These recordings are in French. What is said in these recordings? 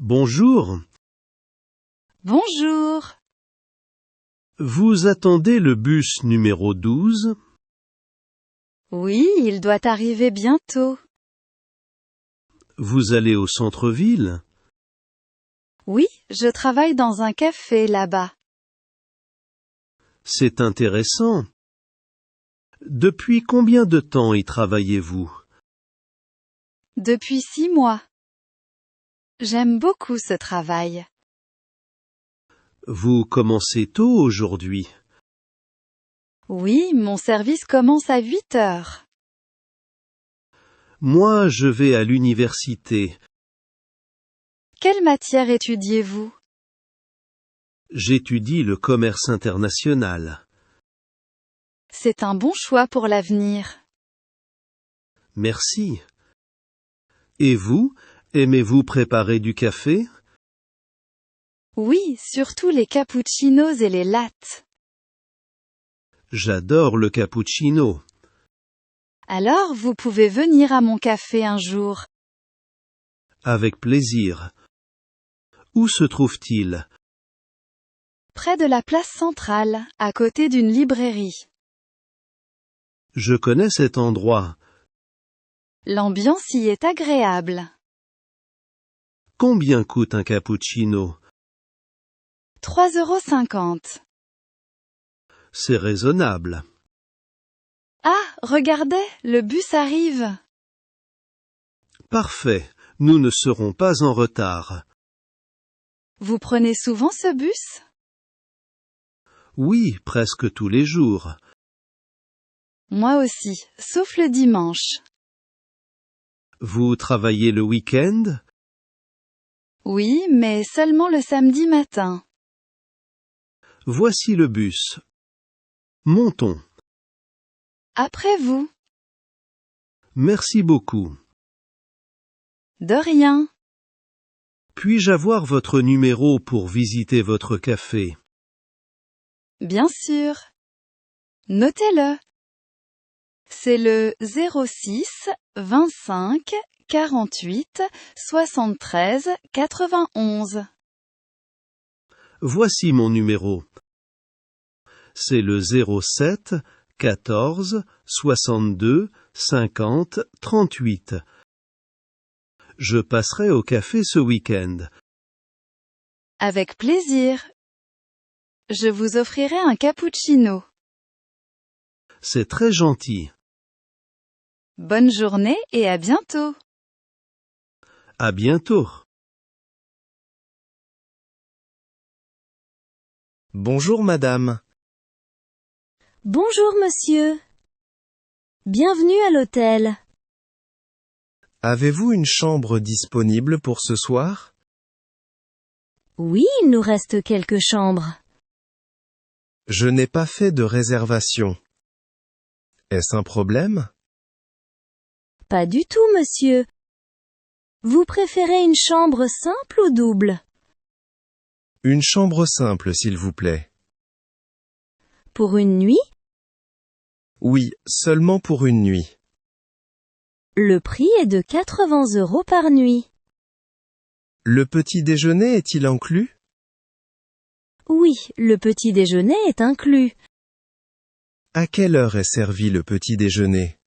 Bonjour. Bonjour. Vous attendez le bus numéro 12? Oui, il doit arriver bientôt. Vous allez au centre-ville? Oui, je travaille dans un café là-bas. C'est intéressant. Depuis combien de temps y travaillez-vous? Depuis 6 mois. J'aime beaucoup ce travail. Vous commencez tôt aujourd'hui. Oui, mon service commence à 8 heures. Moi, je vais à l'université. Quelle matière étudiez-vous? J'étudie le commerce international. C'est un bon choix pour l'avenir. Merci. Et vous, aimez-vous préparer du café? Oui, surtout les cappuccinos et les lattes. J'adore le cappuccino. Alors vous pouvez venir à mon café un jour. Avec plaisir. Où se trouve-t-il? Près de la place centrale, à côté d'une librairie. Je connais cet endroit. L'ambiance y est agréable. Combien coûte un cappuccino? 3,50 €. C'est raisonnable. Ah, regardez, le bus arrive. Parfait. Nous ne serons pas en retard. Vous prenez souvent ce bus? Oui, presque tous les jours. Moi aussi, sauf le dimanche. Vous travaillez le week-end? Oui, mais seulement le samedi matin. Voici le bus. Montons. Après vous. Merci beaucoup. De rien. Puis-je avoir votre numéro pour visiter votre café? Bien sûr. Notez-le. C'est le 06 25 48 73 91. Voici mon numéro. C'est le 07 14 62 50 38. Je passerai au café ce week-end. Avec plaisir. Je vous offrirai un cappuccino. C'est très gentil. Bonne journée et à bientôt. À bientôt. Bonjour madame. Bonjour monsieur. Bienvenue à l'hôtel. Avez-vous une chambre disponible pour ce soir? Oui, il nous reste quelques chambres. Je n'ai pas fait de réservation. Est-ce un problème? Pas du tout monsieur. Vous préférez une chambre simple ou double? Une chambre simple s'il vous plaît. Pour une nuit? Oui, seulement pour une nuit. Le prix est de 80 € par nuit. Le petit déjeuner est-il inclus? Oui, le petit déjeuner est inclus. À quelle heure est servi le petit déjeuner?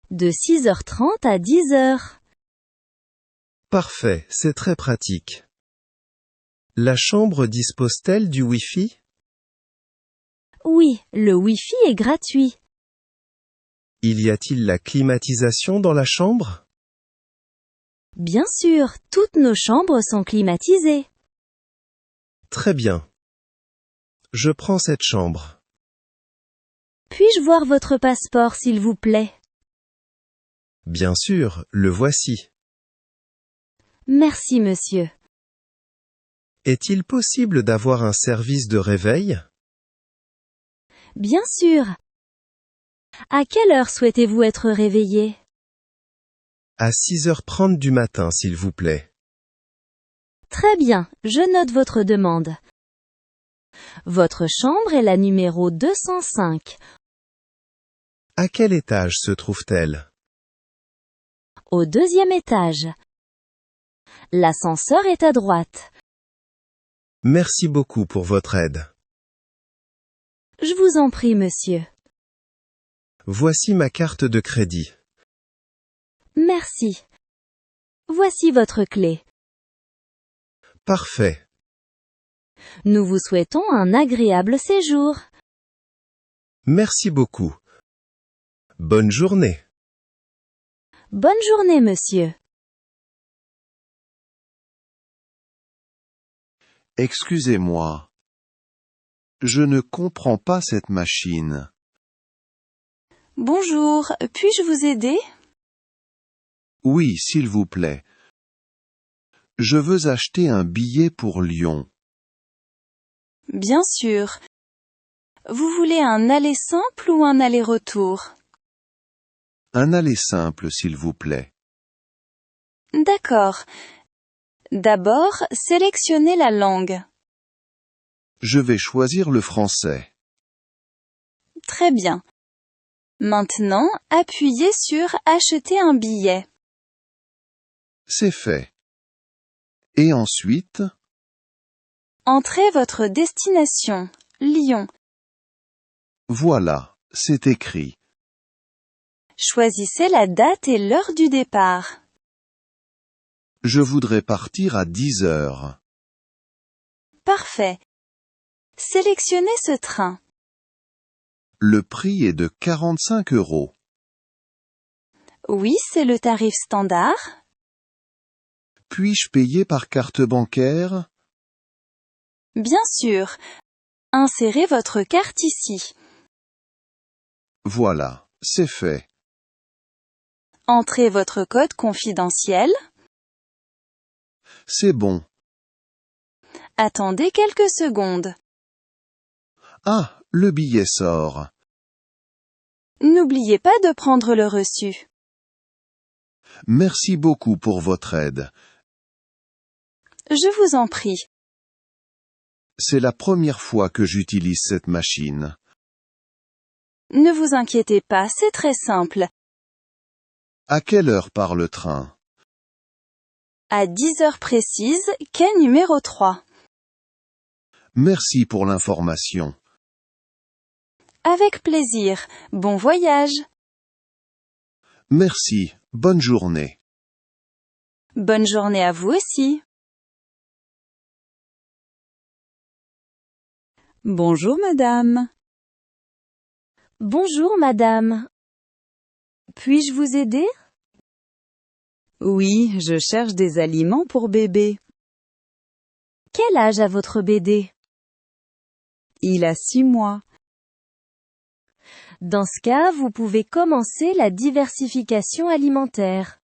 De 6h30 à 10h. Parfait, c'est très pratique. La chambre dispose-t-elle du Wi-Fi? Oui, le Wi-Fi est gratuit. Y a-t-il la climatisation dans la chambre? Bien sûr, toutes nos chambres sont climatisées. Très bien. Je prends cette chambre. Puis-je voir votre passeport s'il vous plaît? Bien sûr, le voici. Merci monsieur. Est-il possible d'avoir un service de réveil? Bien sûr. À quelle heure souhaitez-vous être réveillé? À 6h30 du matin, s'il vous plaît. Très bien, je note votre demande. Votre chambre est la numéro 205. À quel étage se trouve-t-elle? Au 2e étage. L'ascenseur est à droite. Merci beaucoup pour votre aide. Je vous en prie, monsieur. Voici ma carte de crédit. Merci. Voici votre clé. Parfait. Nous vous souhaitons un agréable séjour. Merci beaucoup. Bonne journée. Bonne journée, monsieur. Excusez-moi. Je ne comprends pas cette machine. Bonjour, puis-je vous aider? Oui, s'il vous plaît. Je veux acheter un billet pour Lyon. Bien sûr. Vous voulez un aller simple ou un aller-retour? Un aller simple, s'il vous plaît. D'accord. D'abord, sélectionnez la langue. Je vais choisir le français. Très bien. Maintenant, appuyez sur Acheter un billet. C'est fait. Et ensuite, Entrez votre destination, Lyon. voilà, c'est écrit. Choisissez la date et l'heure du départ. Je voudrais partir à 10 heures. Parfait. Sélectionnez ce train. Le prix est de 45 €. Oui, c'est le tarif standard. Puis-je payer par carte bancaire? Bien sûr. Insérez votre carte ici. Voilà, c'est fait. Entrez votre code confidentiel. C'est bon. Attendez quelques secondes. Ah, le billet sort. N'oubliez pas de prendre le reçu. Merci beaucoup pour votre aide. Je vous en prie. C'est la première fois que j'utilise cette machine. Ne vous inquiétez pas, c'est très simple. À quelle heure part le train? À 10 heures précises, quai numéro 3. Merci pour l'information. Avec plaisir. Bon voyage. Merci, bonne journée. Bonne journée à vous aussi. Bonjour madame. Bonjour, madame. Puis-je vous aider? Oui, je cherche des aliments pour bébé. Quel âge a votre bébé? Il a 6 mois. Dans ce cas, vous pouvez commencer la diversification alimentaire.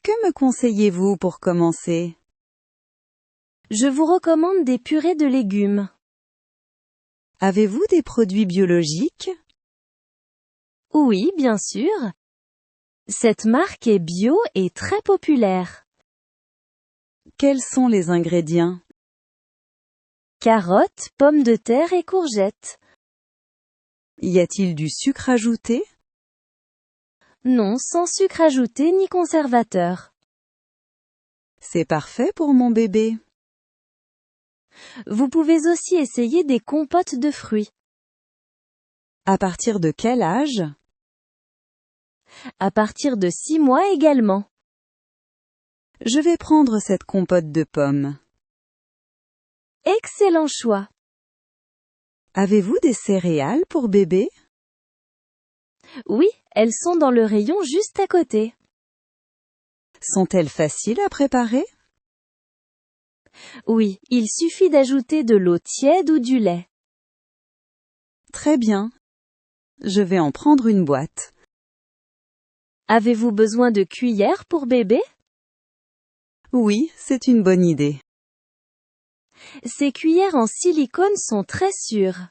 Que me conseillez-vous pour commencer? Je vous recommande des purées de légumes. Avez-vous des produits biologiques? Oui, bien sûr. Cette marque est bio et très populaire. Quels sont les ingrédients? Carottes, pommes de terre et courgettes. Y a-t-il du sucre ajouté? Non, sans sucre ajouté ni conservateur. C'est parfait pour mon bébé. Vous pouvez aussi essayer des compotes de fruits. À partir de quel âge? À partir de 6 mois également. Je vais prendre cette compote de pommes. Excellent choix. Avez-vous des céréales pour bébé? Oui, elles sont dans le rayon juste à côté. Sont-elles faciles à préparer? Oui, il suffit d'ajouter de l'eau tiède ou du lait. Très bien. Je vais en prendre une boîte. Avez-vous besoin de cuillères pour bébé? Oui, c'est une bonne idée. Ces cuillères en silicone sont très sûres.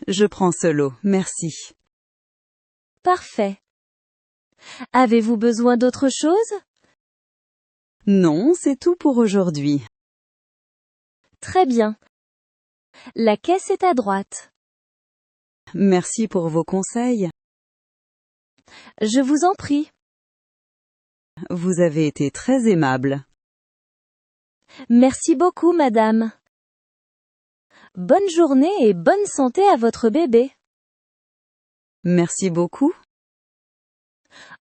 Je prends ce lot, merci. Parfait. Avez-vous besoin d'autre chose? Non, c'est tout pour aujourd'hui. Très bien. La caisse est à droite. Merci pour vos conseils. Je vous en prie. Vous avez été très aimable. Merci beaucoup, madame. Bonne journée et bonne santé à votre bébé. Merci beaucoup.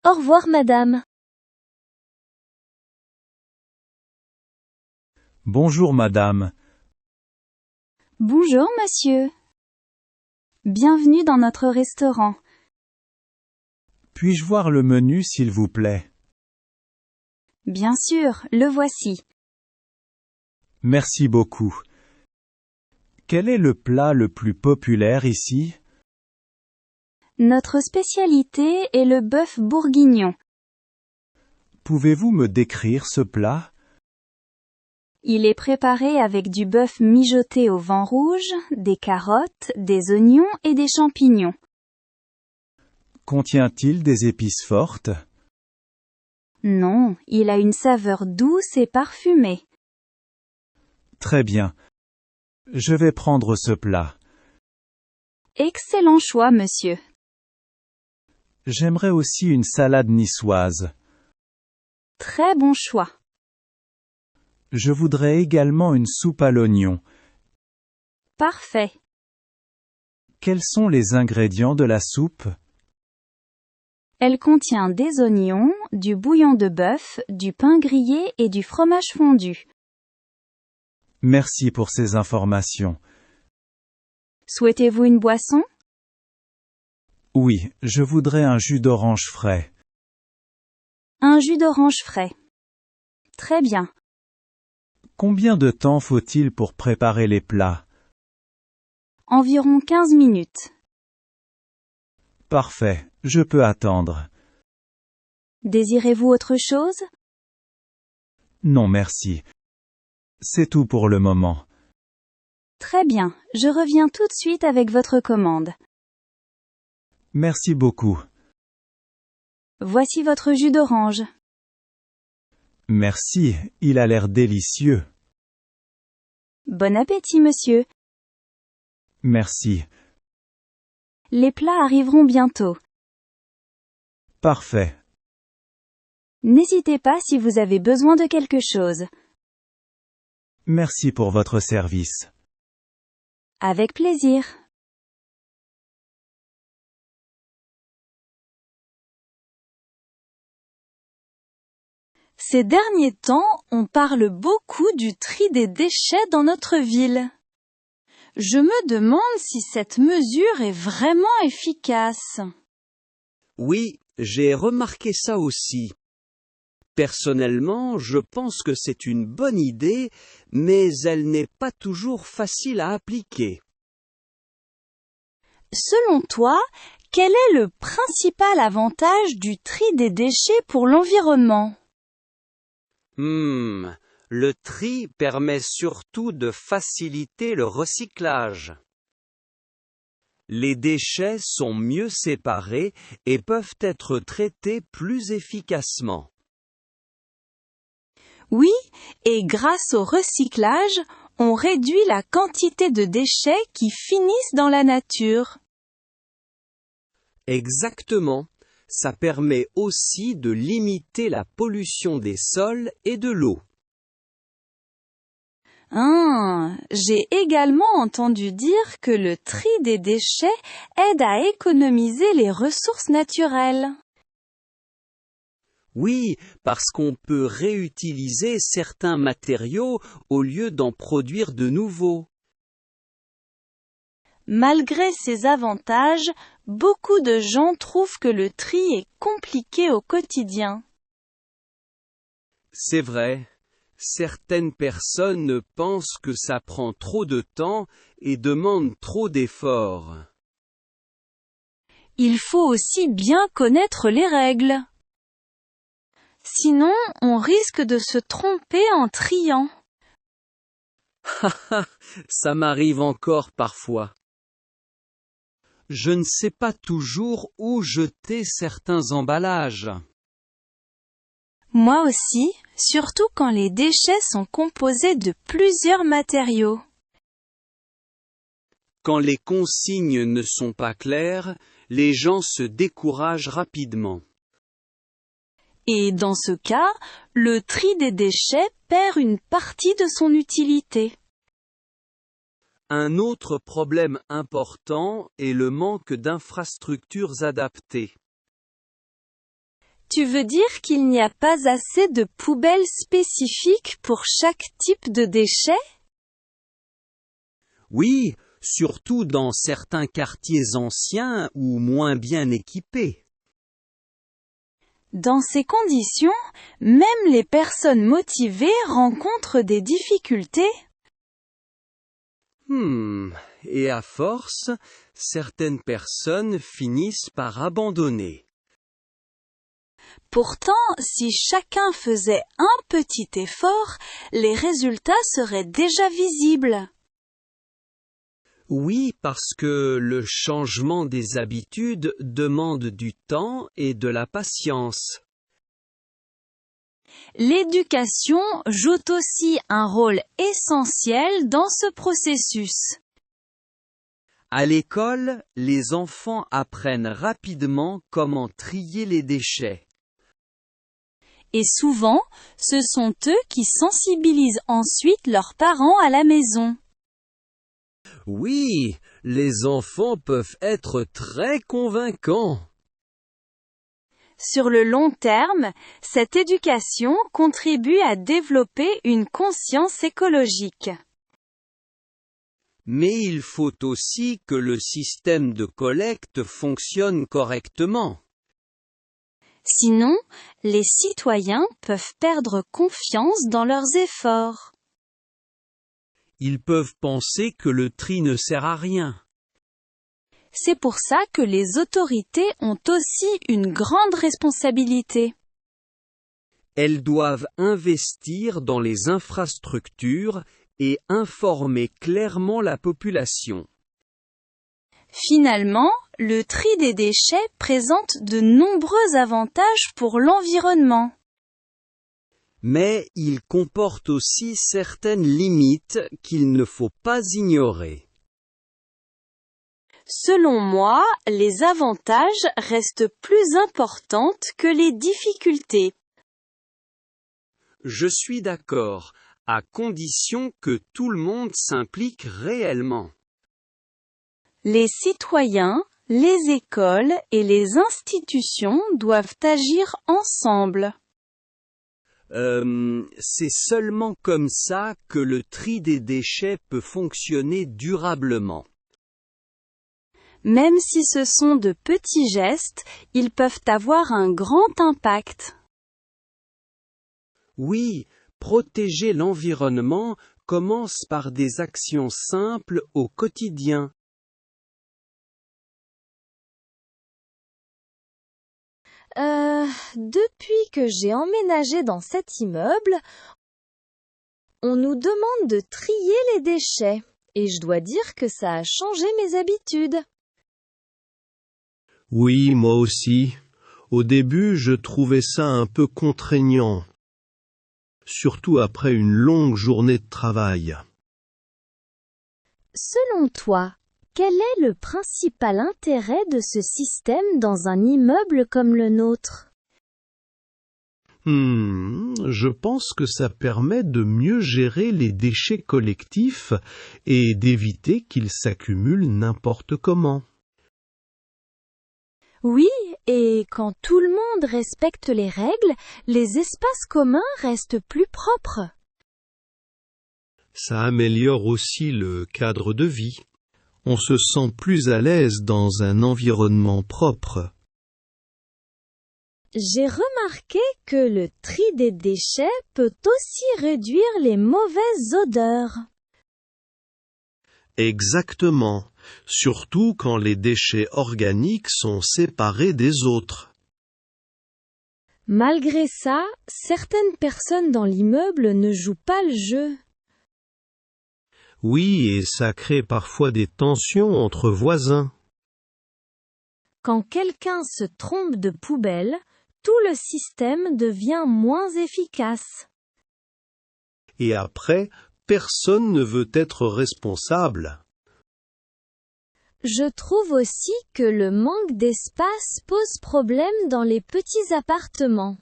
Au revoir, madame. Bonjour madame. Bonjour, monsieur. Bienvenue dans notre restaurant. Puis-je voir le menu s'il vous plaît? Bien sûr, le voici. Merci beaucoup. Quel est le plat le plus populaire ici? Notre spécialité est le bœuf bourguignon. Pouvez-vous me décrire ce plat? Il est préparé avec du bœuf mijoté au vin rouge, des carottes, des oignons et des champignons. Contient-il des épices fortes? Non, il a une saveur douce et parfumée. Très bien. Je vais prendre ce plat. Excellent choix, monsieur. J'aimerais aussi une salade niçoise. Très bon choix. Je voudrais également une soupe à l'oignon. Parfait. Quels sont les ingrédients de la soupe? Elle contient des oignons, du bouillon de bœuf, du pain grillé et du fromage fondu. Merci pour ces informations. Souhaitez-vous une boisson? Oui, je voudrais un jus d'orange frais. Un jus d'orange frais. Très bien. Combien de temps faut-il pour préparer les plats? Environ 15 minutes. Parfait, je peux attendre. Désirez-vous autre chose? Non merci. C'est tout pour le moment. Très bien, je reviens tout de suite avec votre commande. Merci beaucoup. Voici votre jus d'orange. Merci, il a l'air délicieux. Bon appétit, monsieur. Merci. Les plats arriveront bientôt. Parfait. N'hésitez pas si vous avez besoin de quelque chose. Merci pour votre service. Avec plaisir. Ces derniers temps, on parle beaucoup du tri des déchets dans notre ville. Je me demande si cette mesure est vraiment efficace. Oui, j'ai remarqué ça aussi. Personnellement, je pense que c'est une bonne idée, mais elle n'est pas toujours facile à appliquer. Selon toi, quel est le principal avantage du tri des déchets pour l'environnement? Le tri permet surtout de faciliter le recyclage. Les déchets sont mieux séparés et peuvent être traités plus efficacement. Oui, et grâce au recyclage, on réduit la quantité de déchets qui finissent dans la nature. Exactement. Ça permet aussi de limiter la pollution des sols et de l'eau. J'ai également entendu dire que le tri des déchets aide à économiser les ressources naturelles. Oui, parce qu'on peut réutiliser certains matériaux au lieu d'en produire de nouveaux. Malgré ces avantages, beaucoup de gens trouvent que le tri est compliqué au quotidien. C'est vrai, certaines personnes pensent que ça prend trop de temps et demande trop d'efforts. Il faut aussi bien connaître les règles. Sinon, on risque de se tromper en triant. Haha, ça m'arrive encore parfois. Je ne sais pas toujours où jeter certains emballages. Moi aussi, surtout quand les déchets sont composés de plusieurs matériaux. Quand les consignes ne sont pas claires, les gens se découragent rapidement. Et dans ce cas, le tri des déchets perd une partie de son utilité. Un autre problème important est le manque d'infrastructures adaptées. Tu veux dire qu'il n'y a pas assez de poubelles spécifiques pour chaque type de déchets? Oui, surtout dans certains quartiers anciens ou moins bien équipés. Dans ces conditions, même les personnes motivées rencontrent des difficultés. Et à force, certaines personnes finissent par abandonner. Pourtant, si chacun faisait un petit effort, les résultats seraient déjà visibles. Oui, parce que le changement des habitudes demande du temps et de la patience. L'éducation joue aussi un rôle essentiel dans ce processus. À l'école, les enfants apprennent rapidement comment trier les déchets. Et souvent, ce sont eux qui sensibilisent ensuite leurs parents à la maison. Oui, les enfants peuvent être très convaincants. Sur le long terme, cette éducation contribue à développer une conscience écologique. Mais il faut aussi que le système de collecte fonctionne correctement. Sinon, les citoyens peuvent perdre confiance dans leurs efforts. Ils peuvent penser que le tri ne sert à rien. C'est pour ça que les autorités ont aussi une grande responsabilité. Elles doivent investir dans les infrastructures et informer clairement la population. Finalement, le tri des déchets présente de nombreux avantages pour l'environnement. Mais il comporte aussi certaines limites qu'il ne faut pas ignorer. Selon moi, les avantages restent plus importants que les difficultés. Je suis d'accord, à condition que tout le monde s'implique réellement. Les citoyens, les écoles et les institutions doivent agir ensemble. C'est seulement comme ça que le tri des déchets peut fonctionner durablement. Même si ce sont de petits gestes, ils peuvent avoir un grand impact. Oui, protéger l'environnement commence par des actions simples au quotidien. Depuis que j'ai emménagé dans cet immeuble, on nous demande de trier les déchets, et je dois dire que ça a changé mes habitudes. Oui, moi aussi. Au début, je trouvais ça un peu contraignant, surtout après une longue journée de travail. Selon toi, quel est le principal intérêt de ce système dans un immeuble comme le nôtre? Je pense que ça permet de mieux gérer les déchets collectifs et d'éviter qu'ils s'accumulent n'importe comment. Oui, et quand tout le monde respecte les règles, les espaces communs restent plus propres. Ça améliore aussi le cadre de vie. On se sent plus à l'aise dans un environnement propre. J'ai remarqué que le tri des déchets peut aussi réduire les mauvaises odeurs. Exactement, surtout quand les déchets organiques sont séparés des autres. Malgré ça, certaines personnes dans l'immeuble ne jouent pas le jeu. Oui, et ça crée parfois des tensions entre voisins. Quand quelqu'un se trompe de poubelle, tout le système devient moins efficace. Et après, personne ne veut être responsable. Je trouve aussi que le manque d'espace pose problème dans les petits appartements.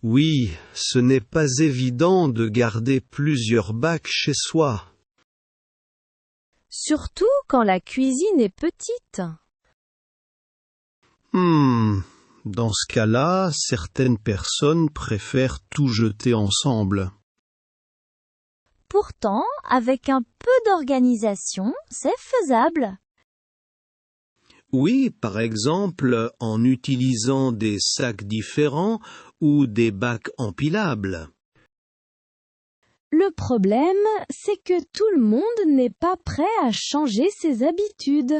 Oui, ce n'est pas évident de garder plusieurs bacs chez soi. Surtout quand la cuisine est petite. Dans ce cas-là, certaines personnes préfèrent tout jeter ensemble. Pourtant, avec un peu d'organisation, c'est faisable. Oui, par exemple, en utilisant des sacs différents ou des bacs empilables. Le problème, c'est que tout le monde n'est pas prêt à changer ses habitudes.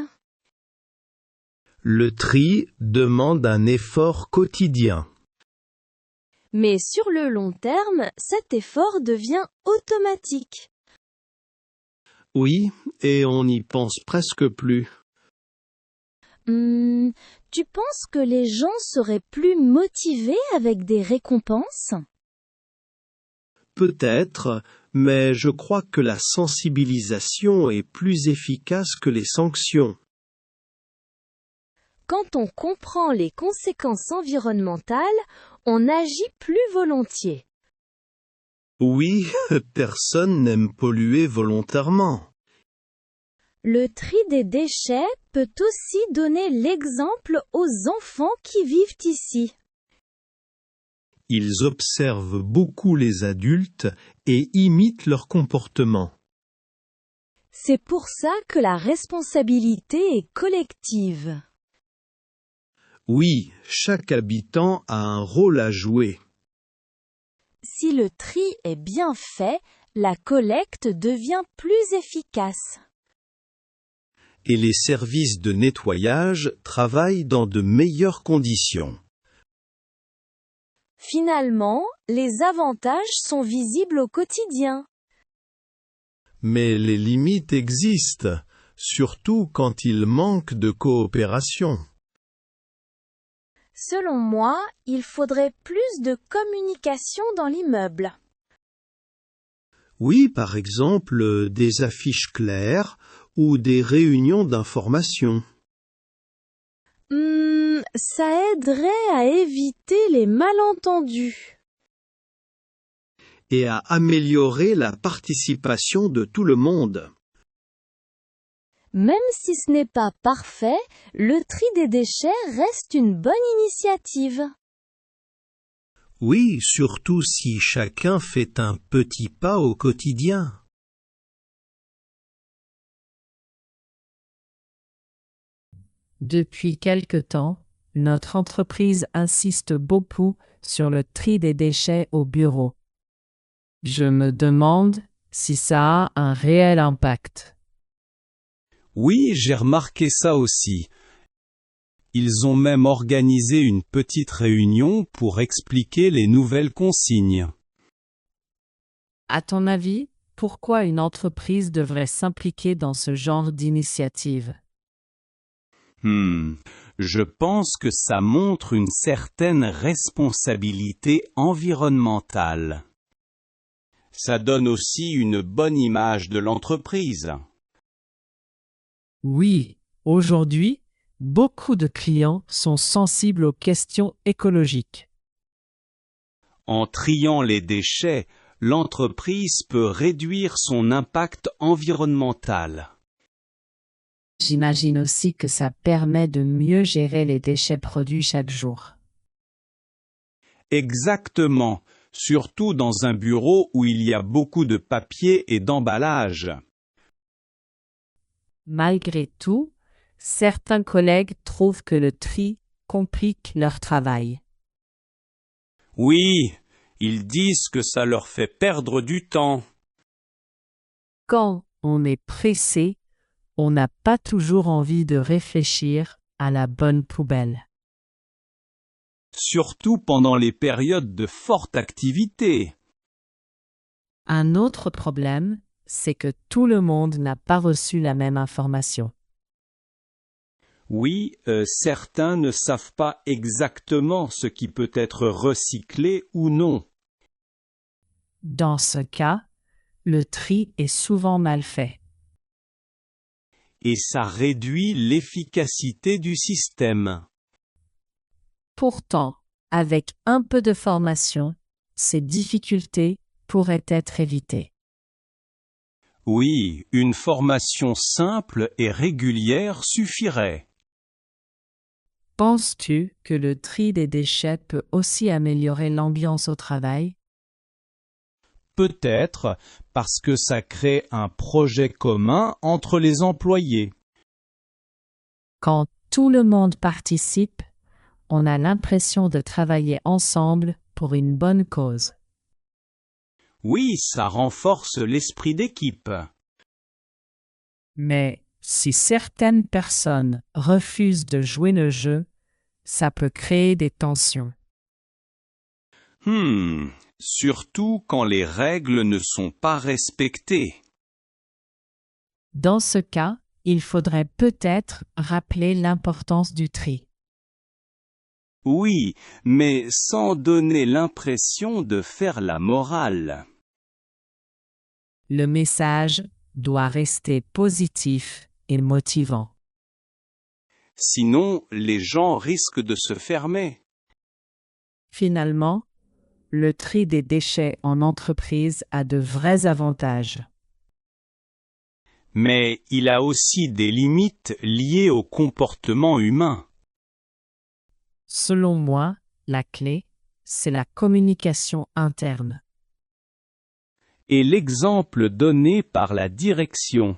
Le tri demande un effort quotidien. Mais sur le long terme, cet effort devient automatique. Oui, et on n'y pense presque plus. Tu penses que les gens seraient plus motivés avec des récompenses? Peut-être, mais je crois que la sensibilisation est plus efficace que les sanctions. Quand on comprend les conséquences environnementales, on agit plus volontiers. Oui, personne n'aime polluer volontairement. Le tri des déchets peut aussi donner l'exemple aux enfants qui vivent ici. Ils observent beaucoup les adultes et imitent leur comportement. C'est pour ça que la responsabilité est collective. Oui, chaque habitant a un rôle à jouer. Si le tri est bien fait, la collecte devient plus efficace. Et les services de nettoyage travaillent dans de meilleures conditions. Finalement, les avantages sont visibles au quotidien. Mais les limites existent, surtout quand il manque de coopération. Selon moi, il faudrait plus de communication dans l'immeuble. Oui, par exemple, des affiches claires ou des réunions d'information. Ça aiderait à éviter les malentendus. Et à améliorer la participation de tout le monde. Même si ce n'est pas parfait, le tri des déchets reste une bonne initiative. Oui, surtout si chacun fait un petit pas au quotidien. Depuis quelque temps, notre entreprise insiste beaucoup sur le tri des déchets au bureau. Je me demande si ça a un réel impact. Oui, j'ai remarqué ça aussi. Ils ont même organisé une petite réunion pour expliquer les nouvelles consignes. À ton avis, pourquoi une entreprise devrait s'impliquer dans ce genre d'initiative? Je pense que ça montre une certaine responsabilité environnementale. Ça donne aussi une bonne image de l'entreprise. Oui, aujourd'hui, beaucoup de clients sont sensibles aux questions écologiques. En triant les déchets, l'entreprise peut réduire son impact environnemental. J'imagine aussi que ça permet de mieux gérer les déchets produits chaque jour. Exactement, surtout dans un bureau où il y a beaucoup de papier et d'emballage. Malgré tout, certains collègues trouvent que le tri complique leur travail. Oui, ils disent que ça leur fait perdre du temps. Quand on est pressé, on n'a pas toujours envie de réfléchir à la bonne poubelle. Surtout pendant les périodes de forte activité. Un autre problème, c'est que tout le monde n'a pas reçu la même information. Oui, certains ne savent pas exactement ce qui peut être recyclé ou non. Dans ce cas, le tri est souvent mal fait. Et ça réduit l'efficacité du système. Pourtant, Avec un peu de formation, ces difficultés pourraient être évitées. Oui, une formation simple et régulière suffirait. Penses-tu que le tri des déchets peut aussi améliorer l'ambiance au travail? Peut-être parce que ça crée un projet commun entre les employés. Quand tout le monde participe, on a l'impression de travailler ensemble pour une bonne cause. Oui, ça renforce l'esprit d'équipe. Mais si certaines personnes refusent de jouer le jeu, ça peut créer des tensions. Surtout quand les règles ne sont pas respectées. Dans ce cas, il faudrait peut-être rappeler l'importance du tri. Oui, mais sans donner l'impression de faire la morale. Le message doit rester positif et motivant. Sinon, les gens risquent de se fermer. Finalement, le tri des déchets en entreprise a de vrais avantages. Mais il a aussi des limites liées au comportement humain. Selon moi, la clé, c'est la communication interne. Et l'exemple donné par la direction.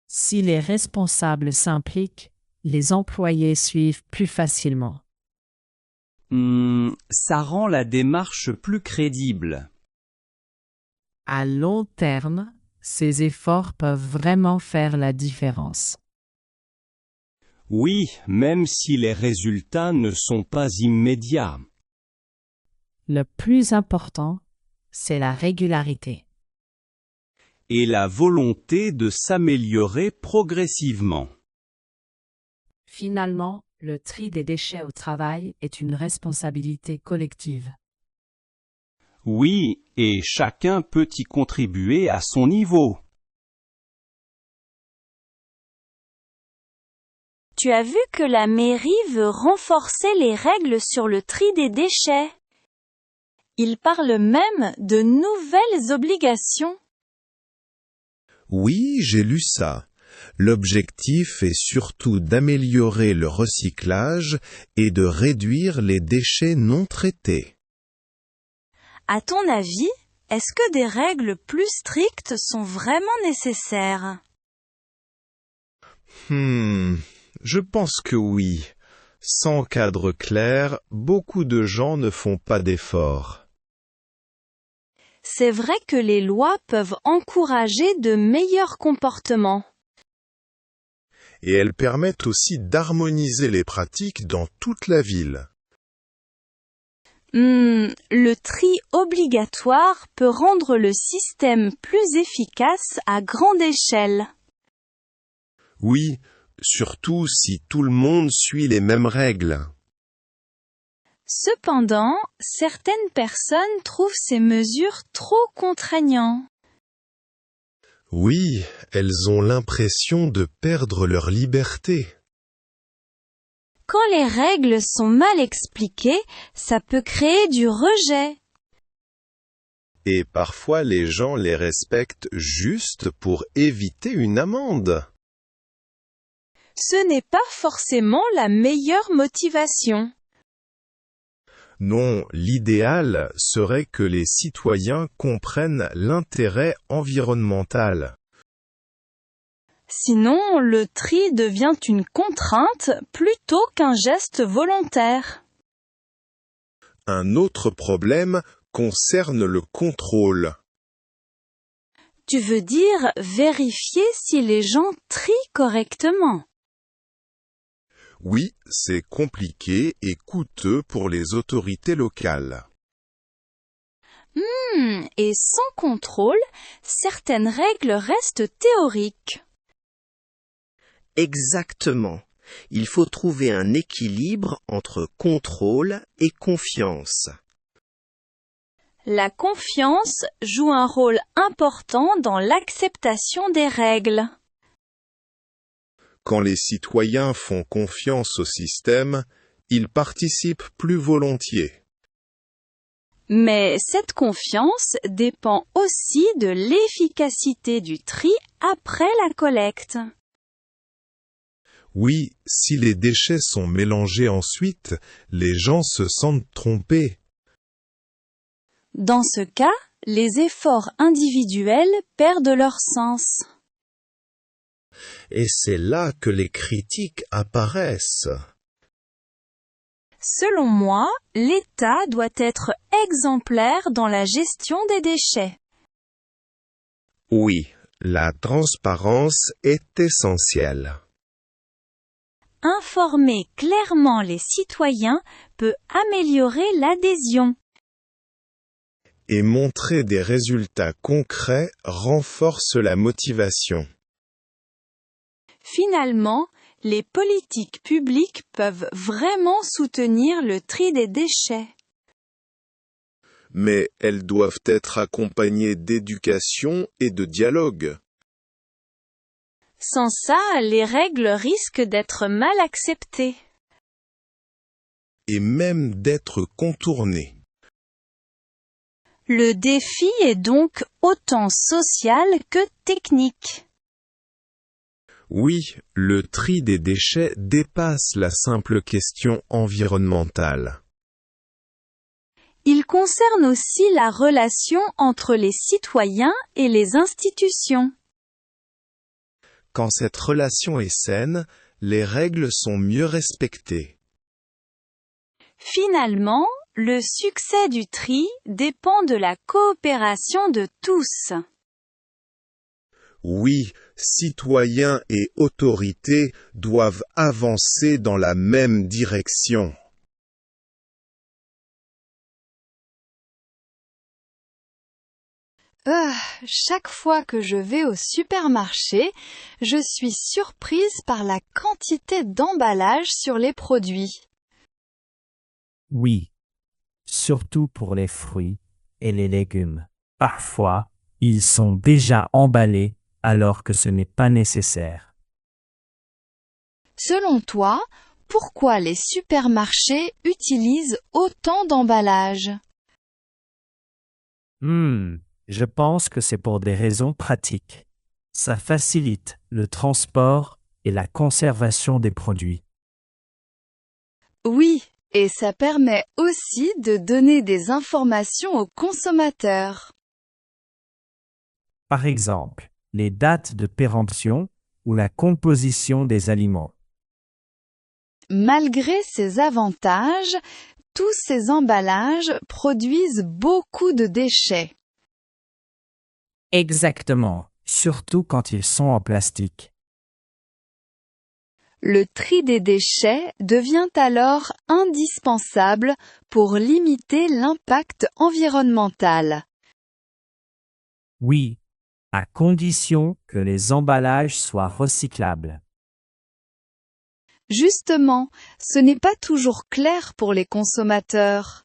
Si les responsables s'impliquent, les employés suivent plus facilement. Ça rend la démarche plus crédible. À long terme, ces efforts peuvent vraiment faire la différence. Oui, même si les résultats ne sont pas immédiats. Le plus important, c'est la régularité. Et la volonté de s'améliorer progressivement. Finalement, le tri des déchets au travail est une responsabilité collective. Oui, et chacun peut y contribuer à son niveau. Tu as vu que la mairie veut renforcer les règles sur le tri des déchets. Il parle même de nouvelles obligations. Oui, j'ai lu ça. L'objectif est surtout d'améliorer le recyclage et de réduire les déchets non traités. À ton avis, est-ce que des règles plus strictes sont vraiment nécessaires? Je pense que oui. Sans cadre clair, beaucoup de gens ne font pas d'efforts. C'est vrai que les lois peuvent encourager de meilleurs comportements. Et elles permettent aussi d'harmoniser les pratiques dans toute la ville. Le tri obligatoire peut rendre le système plus efficace à grande échelle. Oui, surtout si tout le monde suit les mêmes règles. Cependant, certaines personnes trouvent ces mesures trop contraignantes. Oui, elles ont l'impression de perdre leur liberté. Quand les règles sont mal expliquées, ça peut créer du rejet. Et parfois les gens les respectent juste pour éviter une amende. Ce n'est pas forcément la meilleure motivation. Non, l'idéal serait que les citoyens comprennent l'intérêt environnemental. Sinon, le tri devient une contrainte plutôt qu'un geste volontaire. Un autre problème concerne le contrôle. Tu veux dire vérifier si les gens trient correctement. Oui, c'est compliqué et coûteux pour les autorités locales. Et sans contrôle, certaines règles restent théoriques. Exactement. Il faut trouver un équilibre entre contrôle et confiance. La confiance joue un rôle important dans l'acceptation des règles. Quand les citoyens font confiance au système, ils participent plus volontiers. Mais cette confiance dépend aussi de l'efficacité du tri après la collecte. Oui, si les déchets sont mélangés ensuite, les gens se sentent trompés. Dans ce cas, les efforts individuels perdent leur sens. Et c'est là que les critiques apparaissent. Selon moi, l'État doit être exemplaire dans la gestion des déchets. Oui, la transparence est essentielle. Informer clairement les citoyens peut améliorer l'adhésion. Et montrer des résultats concrets renforce la motivation. Finalement, les politiques publiques peuvent vraiment soutenir le tri des déchets. Mais elles doivent être accompagnées d'éducation et de dialogue. Sans ça, les règles risquent d'être mal acceptées. Et même d'être contournées. Le défi est donc autant social que technique. Oui, le tri des déchets dépasse la simple question environnementale. Il concerne aussi la relation entre les citoyens et les institutions. Quand cette relation est saine, les règles sont mieux respectées. Finalement, le succès du tri dépend de la coopération de tous. Oui, citoyens et autorités doivent avancer dans la même direction. Chaque fois que je vais au supermarché, je suis surprise par la quantité d'emballage sur les produits. Oui, surtout pour les fruits et les légumes. Parfois, ils sont déjà emballés alors que ce n'est pas nécessaire. Selon toi, pourquoi les supermarchés utilisent autant d'emballage? Je pense que c'est pour des raisons pratiques. Ça facilite le transport et la conservation des produits. Oui, et ça permet aussi de donner des informations aux consommateurs. Par exemple, les dates de péremption ou la composition des aliments. Malgré ces avantages, tous ces emballages produisent beaucoup de déchets. Exactement, surtout quand ils sont en plastique. Le tri des déchets devient alors indispensable pour limiter l'impact environnemental. Oui, à condition que les emballages soient recyclables. Justement, ce n'est pas toujours clair pour les consommateurs.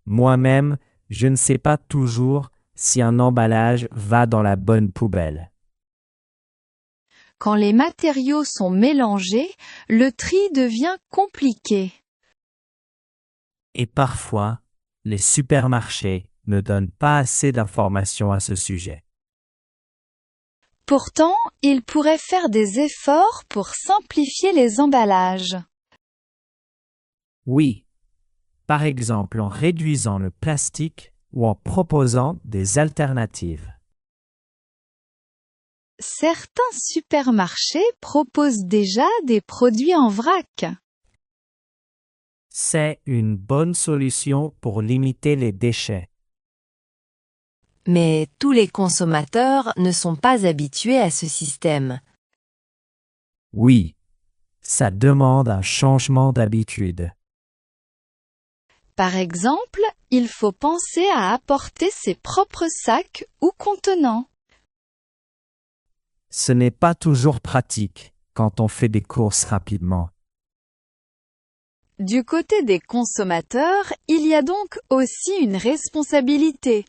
Moi-même, je ne sais pas toujours si un emballage va dans la bonne poubelle. Quand les matériaux sont mélangés, le tri devient compliqué. Et parfois, les supermarchés ne donnent pas assez d'informations à ce sujet. Pourtant, ils pourraient faire des efforts pour simplifier les emballages. Oui, par exemple en réduisant le plastique ou en proposant des alternatives. Certains supermarchés proposent déjà des produits en vrac. C'est une bonne solution pour limiter les déchets. Mais tous les consommateurs ne sont pas habitués à ce système. Oui, ça demande un changement d'habitude. Par exemple, il faut penser à apporter ses propres sacs ou contenants. Ce n'est pas toujours pratique quand on fait des courses rapidement. Du côté des consommateurs, il y a donc aussi une responsabilité.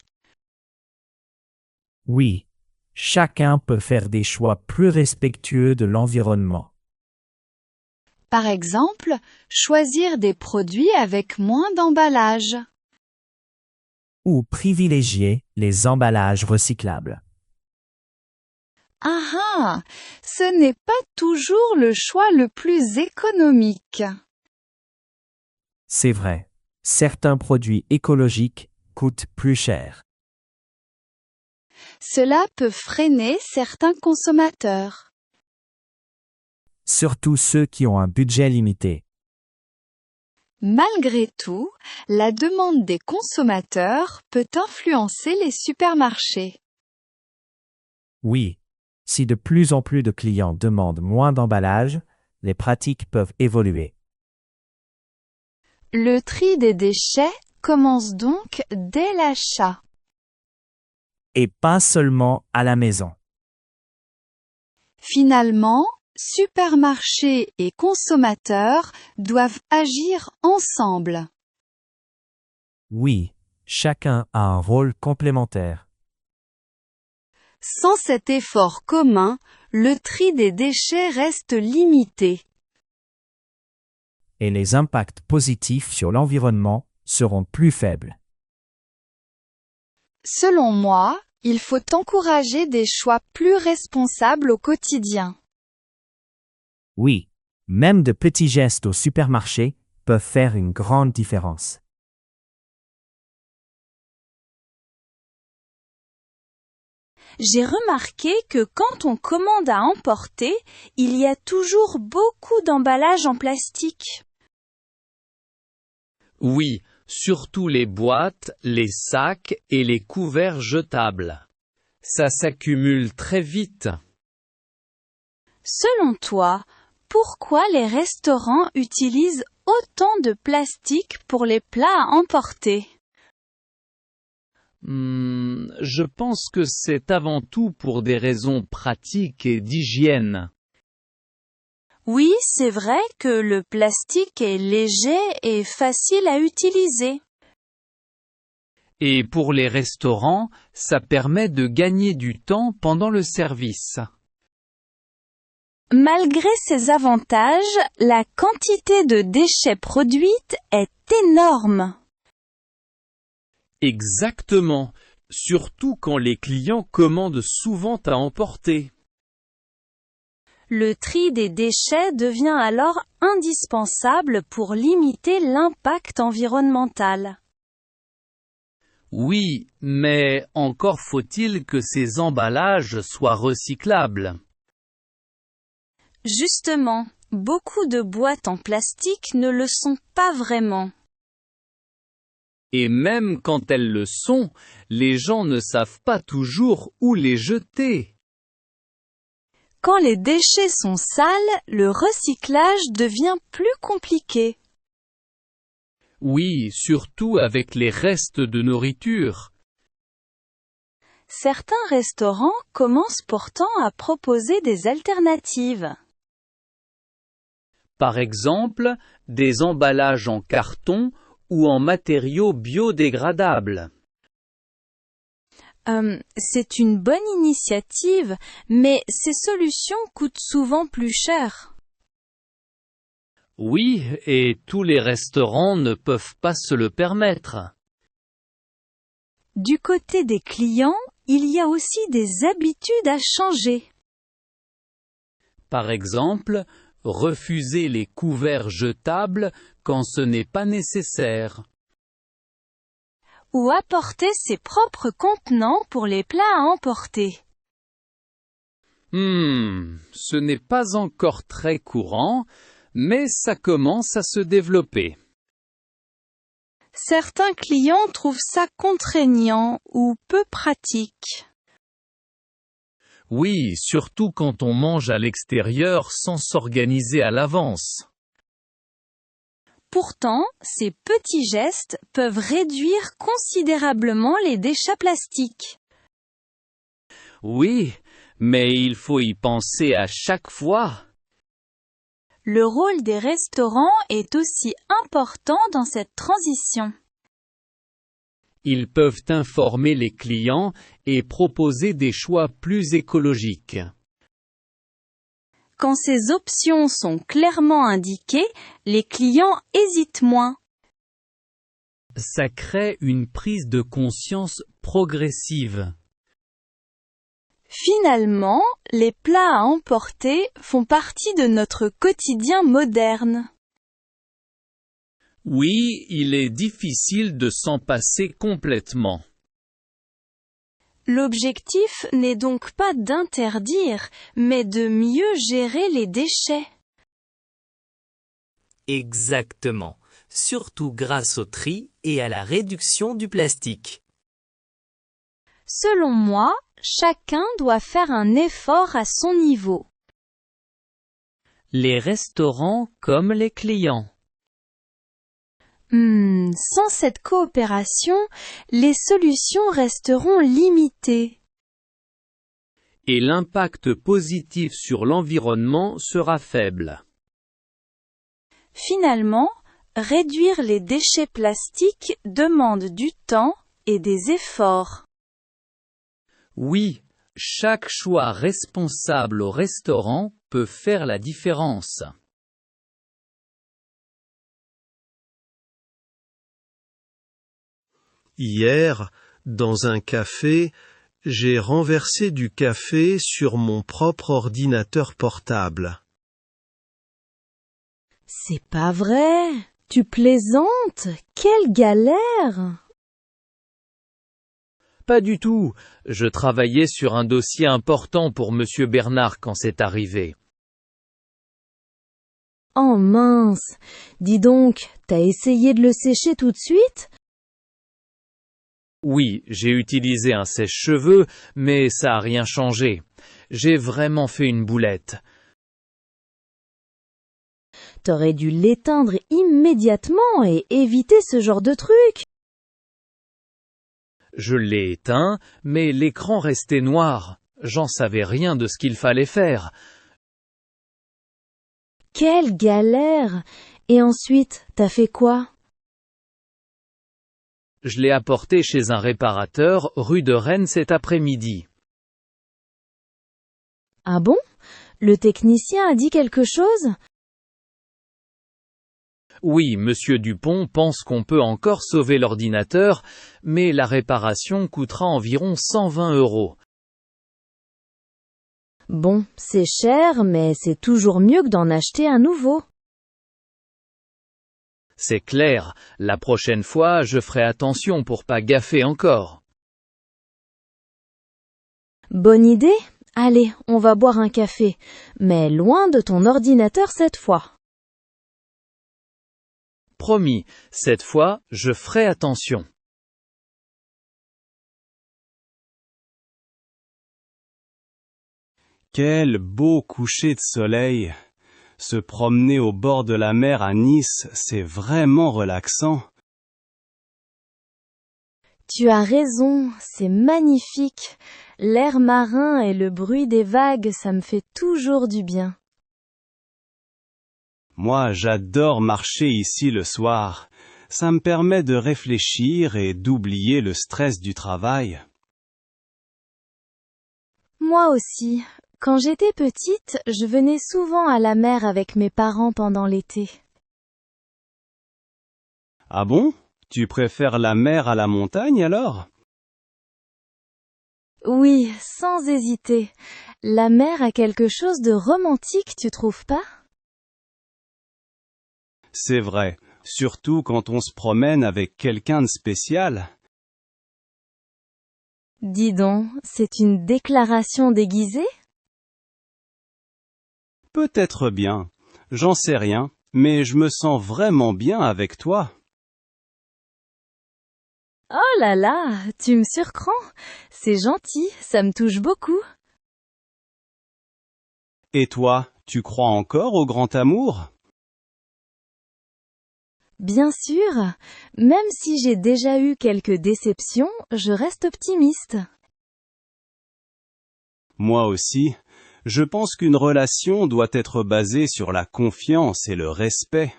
Oui, chacun peut faire des choix plus respectueux de l'environnement. Par exemple, choisir des produits avec moins d'emballage. Ou privilégier les emballages recyclables. Ah ah, ce n'est pas toujours le choix le plus économique. C'est vrai, certains produits écologiques coûtent plus cher. Cela peut freiner certains consommateurs. Surtout ceux qui ont un budget limité. Malgré tout, la demande des consommateurs peut influencer les supermarchés. Oui, si de plus en plus de clients demandent moins d'emballage, les pratiques peuvent évoluer. Le tri des déchets commence donc dès l'achat. Et pas seulement à la maison. Finalement, supermarchés et consommateurs doivent agir ensemble. Oui, chacun a un rôle complémentaire. Sans cet effort commun, le tri des déchets reste limité. Et les impacts positifs sur l'environnement seront plus faibles. Selon moi, il faut encourager des choix plus responsables au quotidien. Oui, même de petits gestes au supermarché peuvent faire une grande différence. J'ai remarqué que quand on commande à emporter, il y a toujours beaucoup d'emballages en plastique. Oui, surtout les boîtes, les sacs et les couverts jetables. Ça s'accumule très vite. Selon toi, pourquoi les restaurants utilisent autant de plastique pour les plats à emporter? Je pense que c'est avant tout pour des raisons pratiques et d'hygiène. Oui, c'est vrai que le plastique est léger et facile à utiliser. Et pour les restaurants, ça permet de gagner du temps pendant le service. Malgré ces avantages, la quantité de déchets produite est énorme. Exactement, surtout quand les clients commandent souvent à emporter. Le tri des déchets devient alors indispensable pour limiter l'impact environnemental. Oui, mais encore faut-il que ces emballages soient recyclables. Justement, beaucoup de boîtes en plastique ne le sont pas vraiment. Et même quand elles le sont, les gens ne savent pas toujours où les jeter. Quand les déchets sont sales, le recyclage devient plus compliqué. Oui, surtout avec les restes de nourriture. Certains restaurants commencent pourtant à proposer des alternatives. Par exemple, des emballages en carton ou en matériaux biodégradables. C'est une bonne initiative, mais ces solutions coûtent souvent plus cher. Oui, et tous les restaurants ne peuvent pas se le permettre. Du côté des clients, il y a aussi des habitudes à changer. Par exemple, refuser les couverts jetables quand ce n'est pas nécessaire. Ou apporter ses propres contenants pour les plats à emporter. Ce n'est pas encore très courant, mais ça commence à se développer. Certains clients trouvent ça contraignant ou peu pratique. Oui, surtout quand on mange à l'extérieur sans s'organiser à l'avance. Pourtant, ces petits gestes peuvent réduire considérablement les déchets plastiques. Oui, mais il faut y penser à chaque fois. Le rôle des restaurants est aussi important dans cette transition. Ils peuvent informer les clients et proposer des choix plus écologiques. Quand ces options sont clairement indiquées, les clients hésitent moins. Ça crée une prise de conscience progressive. Finalement, les plats à emporter font partie de notre quotidien moderne. Oui, il est difficile de s'en passer complètement. L'objectif n'est donc pas d'interdire, mais de mieux gérer les déchets. Exactement, surtout grâce au tri et à la réduction du plastique. Selon moi, chacun doit faire un effort à son niveau. Les restaurants comme les clients. Sans cette coopération, les solutions resteront limitées. Et l'impact positif sur l'environnement sera faible. Finalement, réduire les déchets plastiques demande du temps et des efforts. Oui, chaque choix responsable au restaurant peut faire la différence. Hier, dans un café, j'ai renversé du café sur mon propre ordinateur portable. C'est pas vrai! Tu plaisantes? Quelle galère! Pas du tout. Je travaillais sur un dossier important pour Monsieur Bernard quand c'est arrivé. Oh mince! Dis donc, t'as essayé de le sécher tout de suite? Oui, j'ai utilisé un sèche-cheveux, mais ça a rien changé. J'ai vraiment fait une boulette. T'aurais dû l'éteindre immédiatement et éviter ce genre de truc. Je l'ai éteint, mais l'écran restait noir. J'en savais rien de ce qu'il fallait faire. Quelle galère! Et ensuite, t'as fait quoi? Je l'ai apporté chez un réparateur rue de Rennes cet après-midi. Ah bon? Le technicien a dit quelque chose? Oui, Monsieur Dupont pense qu'on peut encore sauver l'ordinateur, mais la réparation coûtera environ 120 €. Bon, c'est cher, mais c'est toujours mieux que d'en acheter un nouveau. C'est clair, la prochaine fois, je ferai attention pour pas gaffer encore. Bonne idée? Allez, on va boire un café, mais loin de ton ordinateur cette fois. Promis, cette fois, je ferai attention. Quel beau coucher de soleil! Se promener au bord de la mer à Nice, c'est vraiment relaxant. Tu as raison, c'est magnifique. L'air marin et le bruit des vagues, ça me fait toujours du bien. Moi, j'adore marcher ici le soir. Ça me permet de réfléchir et d'oublier le stress du travail. Moi aussi. Quand j'étais petite, je venais souvent à la mer avec mes parents pendant l'été. Ah bon? Tu préfères la mer à la montagne alors? Oui, sans hésiter. La mer a quelque chose de romantique, tu trouves pas? C'est vrai, surtout quand on se promène avec quelqu'un de spécial. Dis donc, c'est une déclaration déguisée? Peut-être bien, j'en sais rien, mais je me sens vraiment bien avec toi. Oh là là, tu me surprends. C'est gentil, ça me touche beaucoup. Et toi, tu crois encore au grand amour? Bien sûr, même si j'ai déjà eu quelques déceptions, je reste optimiste. Moi aussi, je pense qu'une relation doit être basée sur la confiance et le respect.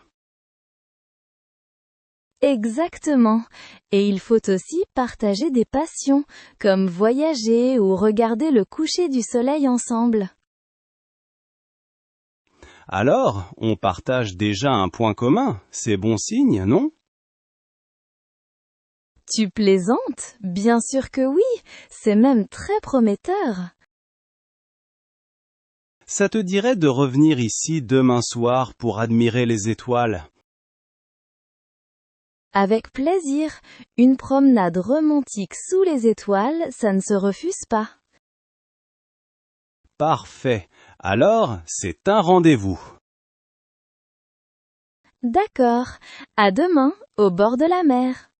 Exactement. Et il faut aussi partager des passions, comme voyager ou regarder le coucher du soleil ensemble. Alors, on partage déjà un point commun, c'est bon signe, non? Tu plaisantes? Bien sûr que oui, c'est même très prometteur. Ça te dirait de revenir ici demain soir pour admirer les étoiles? Avec plaisir, une promenade romantique sous les étoiles, ça ne se refuse pas. Parfait. Alors, c'est un rendez-vous. D'accord, à demain, au bord de la mer.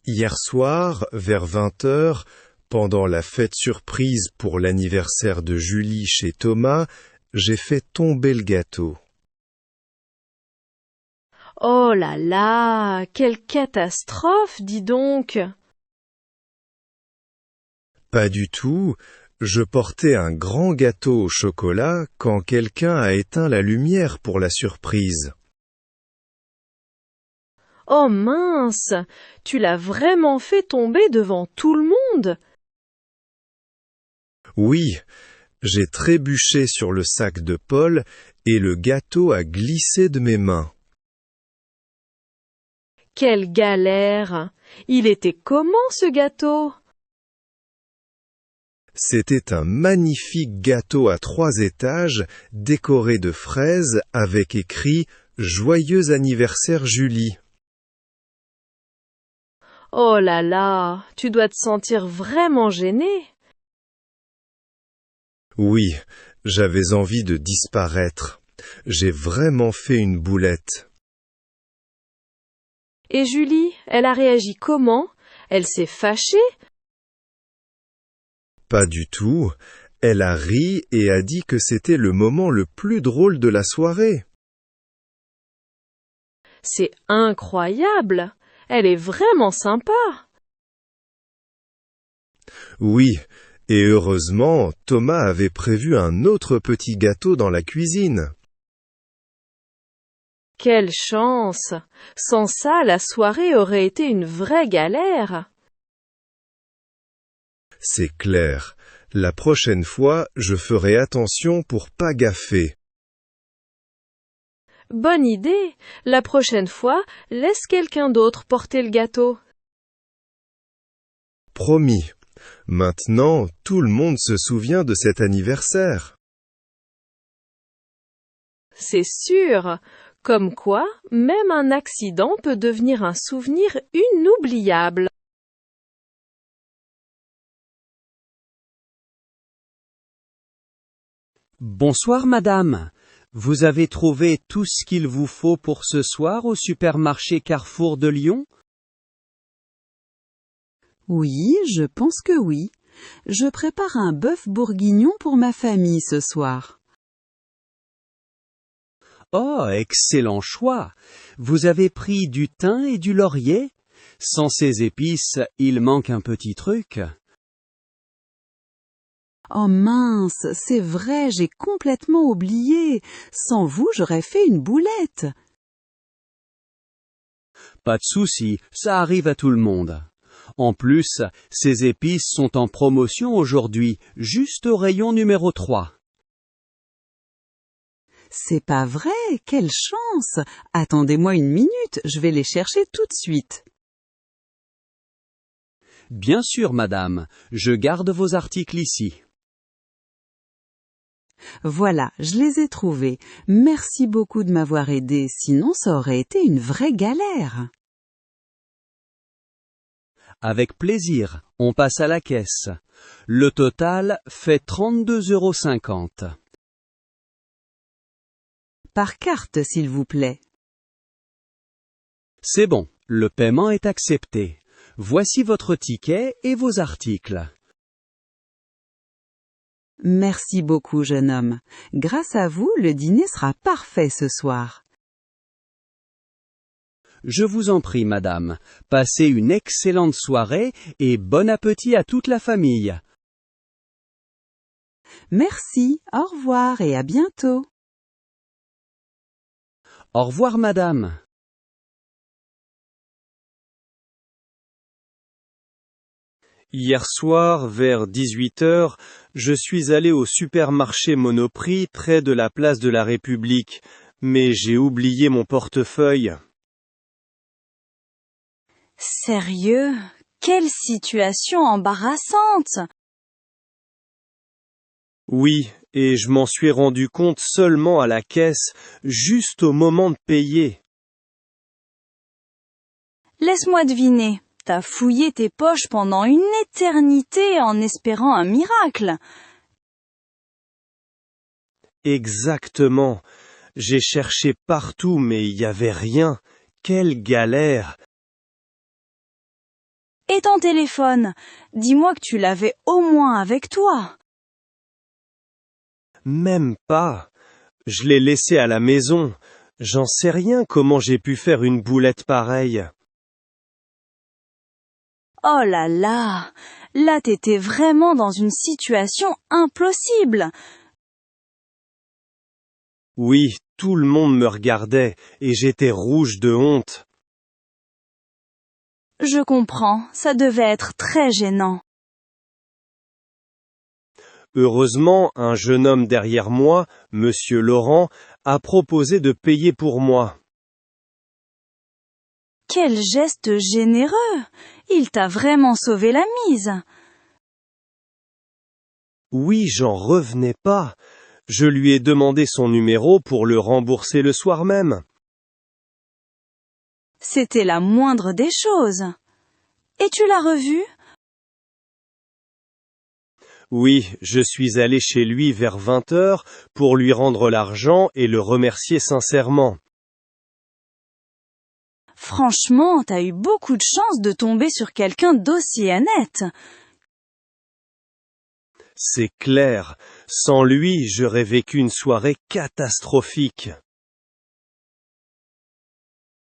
Hier soir, vers 20 heures, pendant la fête surprise pour l'anniversaire de Julie chez Thomas, j'ai fait tomber le gâteau. Oh là là, quelle catastrophe, dis donc! Pas du tout. Je portais un grand gâteau au chocolat quand quelqu'un a éteint la lumière pour la surprise. Oh mince, tu l'as vraiment fait tomber devant tout le monde? Oui, j'ai trébuché sur le sac de Paul et le gâteau a glissé de mes mains. Quelle galère! Il était comment ce gâteau? C'était un magnifique gâteau à 3 étages, décoré de fraises avec écrit « Joyeux anniversaire Julie ». Oh là là, tu dois te sentir vraiment gêné. Oui, j'avais envie de disparaître. J'ai vraiment fait une boulette. Et Julie, elle a réagi comment? Elle s'est fâchée? Pas du tout. Elle a ri et a dit que c'était le moment le plus drôle de la soirée. C'est incroyable! Elle est vraiment sympa! Oui, et heureusement, Thomas avait prévu un autre petit gâteau dans la cuisine. Quelle chance! Sans ça, la soirée aurait été une vraie galère. C'est clair. La prochaine fois, je ferai attention pour pas gaffer. Bonne idée! La prochaine fois, laisse quelqu'un d'autre porter le gâteau. Promis. Maintenant, tout le monde se souvient de cet anniversaire. C'est sûr! Comme quoi, même un accident peut devenir un souvenir inoubliable. Bonsoir madame. Vous avez trouvé tout ce qu'il vous faut pour ce soir au supermarché Carrefour de Lyon? Oui, je pense que oui. Je prépare un bœuf bourguignon pour ma famille ce soir. Oh, excellent choix. Vous avez pris du thym et du laurier? Sans ces épices, il manque un petit truc. Oh mince, c'est vrai, j'ai complètement oublié. Sans vous, j'aurais fait une boulette. Pas de souci, ça arrive à tout le monde. En plus, ces épices sont en promotion aujourd'hui, juste au rayon numéro 3. C'est pas vrai, quelle chance! Attendez-moi une minute, je vais les chercher tout de suite. Bien sûr, madame, je garde vos articles ici. Voilà, je les ai trouvés. Merci beaucoup de m'avoir aidé, sinon ça aurait été une vraie galère. Avec plaisir, on passe à la caisse. Le total fait 32,50 €. Par carte, s'il vous plaît. C'est bon, le paiement est accepté. Voici votre ticket et vos articles. Merci beaucoup, jeune homme. Grâce à vous, le dîner sera parfait ce soir. Je vous en prie, madame. Passez une excellente soirée et bon appétit à toute la famille. Merci, au revoir et à bientôt. Au revoir, madame. Hier soir, vers 18h, je suis allé au supermarché Monoprix près de la place de la République, mais j'ai oublié mon portefeuille. Sérieux? Quelle situation embarrassante! Oui, et je m'en suis rendu compte seulement à la caisse, juste au moment de payer. Laisse-moi deviner. T'as fouillé tes poches pendant une éternité en espérant un miracle. Exactement. J'ai cherché partout mais il n'y avait rien. Quelle galère! Et ton téléphone? Dis-moi que tu l'avais au moins avec toi. Même pas. Je l'ai laissé à la maison. J'en sais rien comment j'ai pu faire une boulette pareille. Oh là là! Là t'étais vraiment dans une situation impossible. Oui, tout le monde me regardait, et j'étais rouge de honte. Je comprends, ça devait être très gênant. Heureusement, un jeune homme derrière moi, Monsieur Laurent, a proposé de payer pour moi. Quel geste généreux! Il t'a vraiment sauvé la mise. Oui, j'en revenais pas. Je lui ai demandé son numéro pour le rembourser le soir même. C'était la moindre des choses. Et tu l'as revu? Oui, je suis allé chez lui vers 20h pour lui rendre l'argent et le remercier sincèrement. Franchement, t'as eu beaucoup de chance de tomber sur quelqu'un d'aussi honnête. C'est clair, sans lui, j'aurais vécu une soirée catastrophique.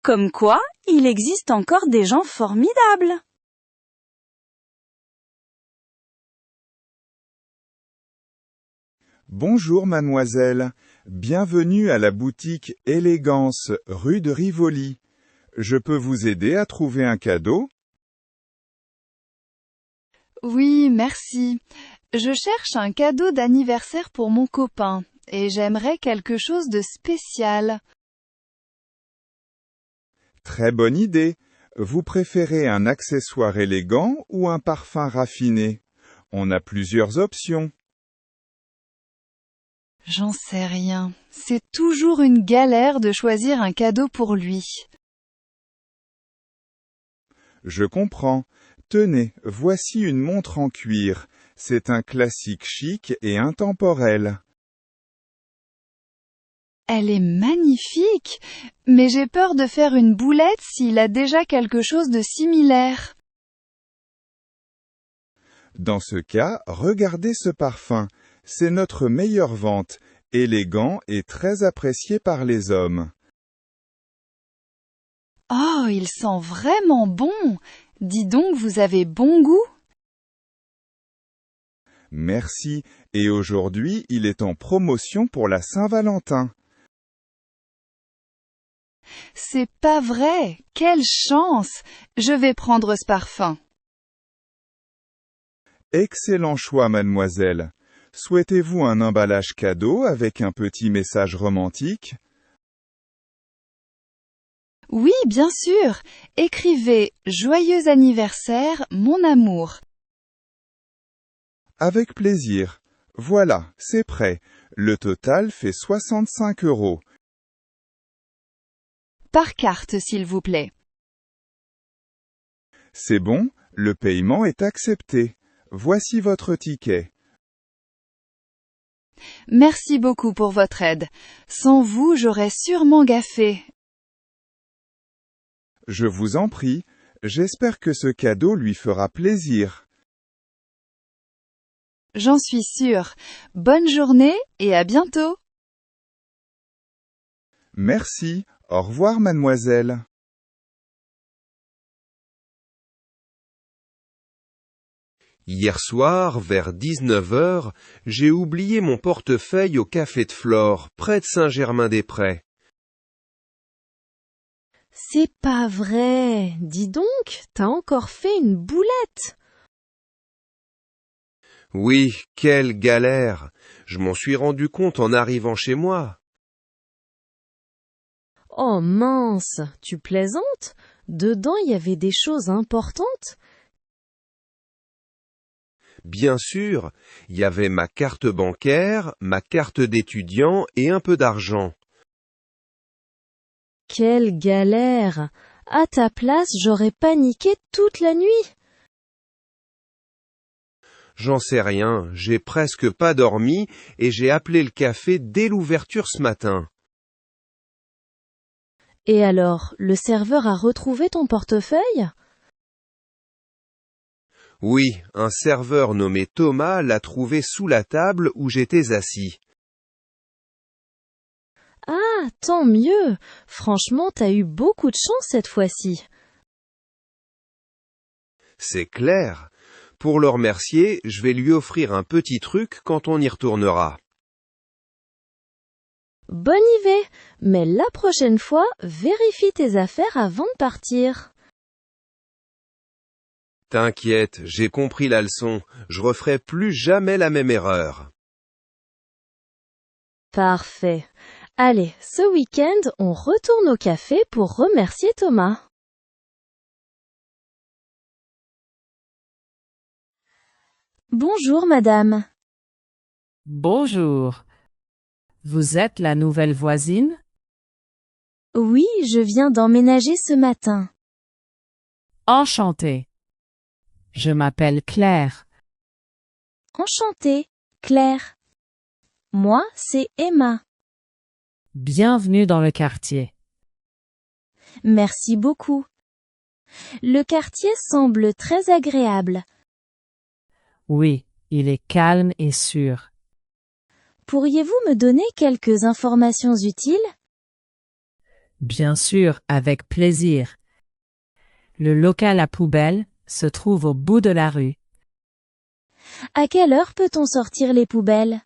Comme quoi, il existe encore des gens formidables. Bonjour mademoiselle, bienvenue à la boutique Élégance, rue de Rivoli. Je peux vous aider à trouver un cadeau? Oui, merci. Je cherche un cadeau d'anniversaire pour mon copain, et j'aimerais quelque chose de spécial. Très bonne idée. Vous préférez un accessoire élégant ou un parfum raffiné? On a plusieurs options. J'en sais rien. C'est toujours une galère de choisir un cadeau pour lui. Je comprends. Tenez, voici une montre en cuir. C'est un classique chic et intemporel. Elle est magnifique, mais j'ai peur de faire une boulette s'il a déjà quelque chose de similaire. Dans ce cas, regardez ce parfum. C'est notre meilleure vente, élégant et très apprécié par les hommes. Oh, il sent vraiment bon! Dis donc, vous avez bon goût? Merci, et aujourd'hui, il est en promotion pour la Saint-Valentin. C'est pas vrai! Quelle chance! Je vais prendre ce parfum. Excellent choix, mademoiselle. Souhaitez-vous un emballage cadeau avec un petit message romantique? Oui, bien sûr. Écrivez « Joyeux anniversaire, mon amour ». Avec plaisir. Voilà, c'est prêt. Le total fait 65 €. Par carte, s'il vous plaît. C'est bon, le paiement est accepté. Voici votre ticket. Merci beaucoup pour votre aide. Sans vous, j'aurais sûrement gaffé. Je vous en prie, j'espère que ce cadeau lui fera plaisir. J'en suis sûre. Bonne journée et à bientôt. Merci, au revoir mademoiselle. Hier soir, vers 19h, j'ai oublié mon portefeuille au café de Flore, près de Saint-Germain-des-Prés. C'est pas vrai. Dis donc, t'as encore fait une boulette. Oui, quelle galère! Je m'en suis rendu compte en arrivant chez moi. Oh mince, tu plaisantes? Dedans, il y avait des choses importantes? Bien sûr, il y avait ma carte bancaire, ma carte d'étudiant et un peu d'argent. Quelle galère! À ta place, j'aurais paniqué toute la nuit. J'en sais rien, j'ai presque pas dormi et j'ai appelé le café dès l'ouverture ce matin. Et alors, le serveur a retrouvé ton portefeuille? Oui, un serveur nommé Thomas l'a trouvé sous la table où j'étais assis. Ah, tant mieux! Franchement, t'as eu beaucoup de chance cette fois-ci. C'est clair. Pour le remercier, je vais lui offrir un petit truc quand on y retournera. Bonne idée, mais la prochaine fois, vérifie tes affaires avant de partir. T'inquiète, j'ai compris la leçon. Je referai plus jamais la même erreur. Parfait. Allez, ce week-end, on retourne au café pour remercier Thomas. Bonjour, madame. Bonjour. Vous êtes la nouvelle voisine? Oui, je viens d'emménager ce matin. Enchantée. Je m'appelle Claire. Enchantée, Claire. Moi, c'est Emma. Bienvenue dans le quartier. Merci beaucoup. Le quartier semble très agréable. Oui, il est calme et sûr. Pourriez-vous me donner quelques informations utiles? Bien sûr, avec plaisir. Le local à poubelle se trouve au bout de la rue. À quelle heure peut-on sortir les poubelles?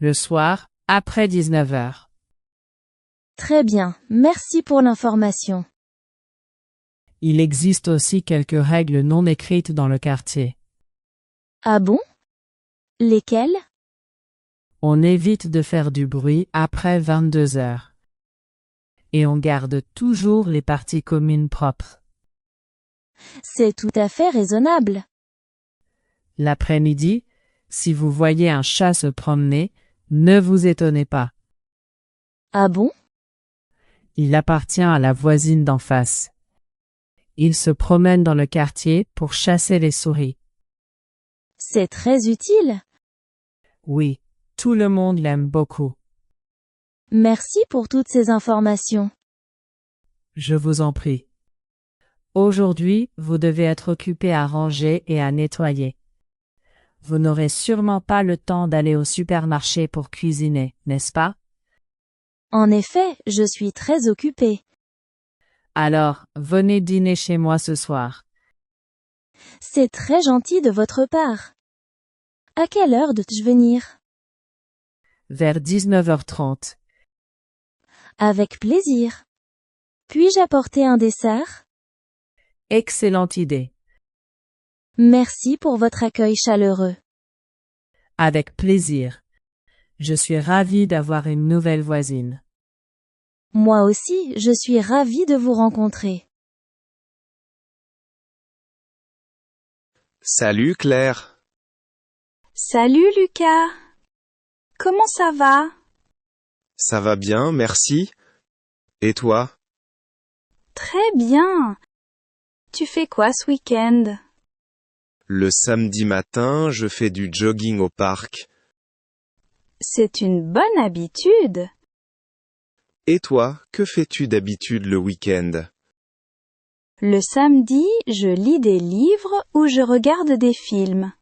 Le soir, après 19 heures. Très bien, merci pour l'information. Il existe aussi quelques règles non écrites dans le quartier. Ah bon? Lesquelles? On évite de faire du bruit après 22 heures. Et on garde toujours les parties communes propres. C'est tout à fait raisonnable. L'après-midi, si vous voyez un chat se promener, ne vous étonnez pas. Ah bon? Il appartient à la voisine d'en face. Il se promène dans le quartier pour chasser les souris. C'est très utile. Oui, tout le monde l'aime beaucoup. Merci pour toutes ces informations. Je vous en prie. Aujourd'hui, vous devez être occupé à ranger et à nettoyer. Vous n'aurez sûrement pas le temps d'aller au supermarché pour cuisiner, n'est-ce pas? En effet, je suis très occupée. Alors, venez dîner chez moi ce soir. C'est très gentil de votre part. À quelle heure dois-je venir? Vers 19h30. Avec plaisir. Puis-je apporter un dessert? Excellente idée. Merci pour votre accueil chaleureux. Avec plaisir. Je suis ravie d'avoir une nouvelle voisine. Moi aussi, je suis ravie de vous rencontrer. Salut Claire. Salut Lucas. Comment ça va? Ça va bien, merci. Et toi? Très bien. Tu fais quoi ce week-end? Le samedi matin, je fais du jogging au parc. C'est une bonne habitude. Et toi, que fais-tu d'habitude le week-end? Le samedi, je lis des livres ou je regarde des films.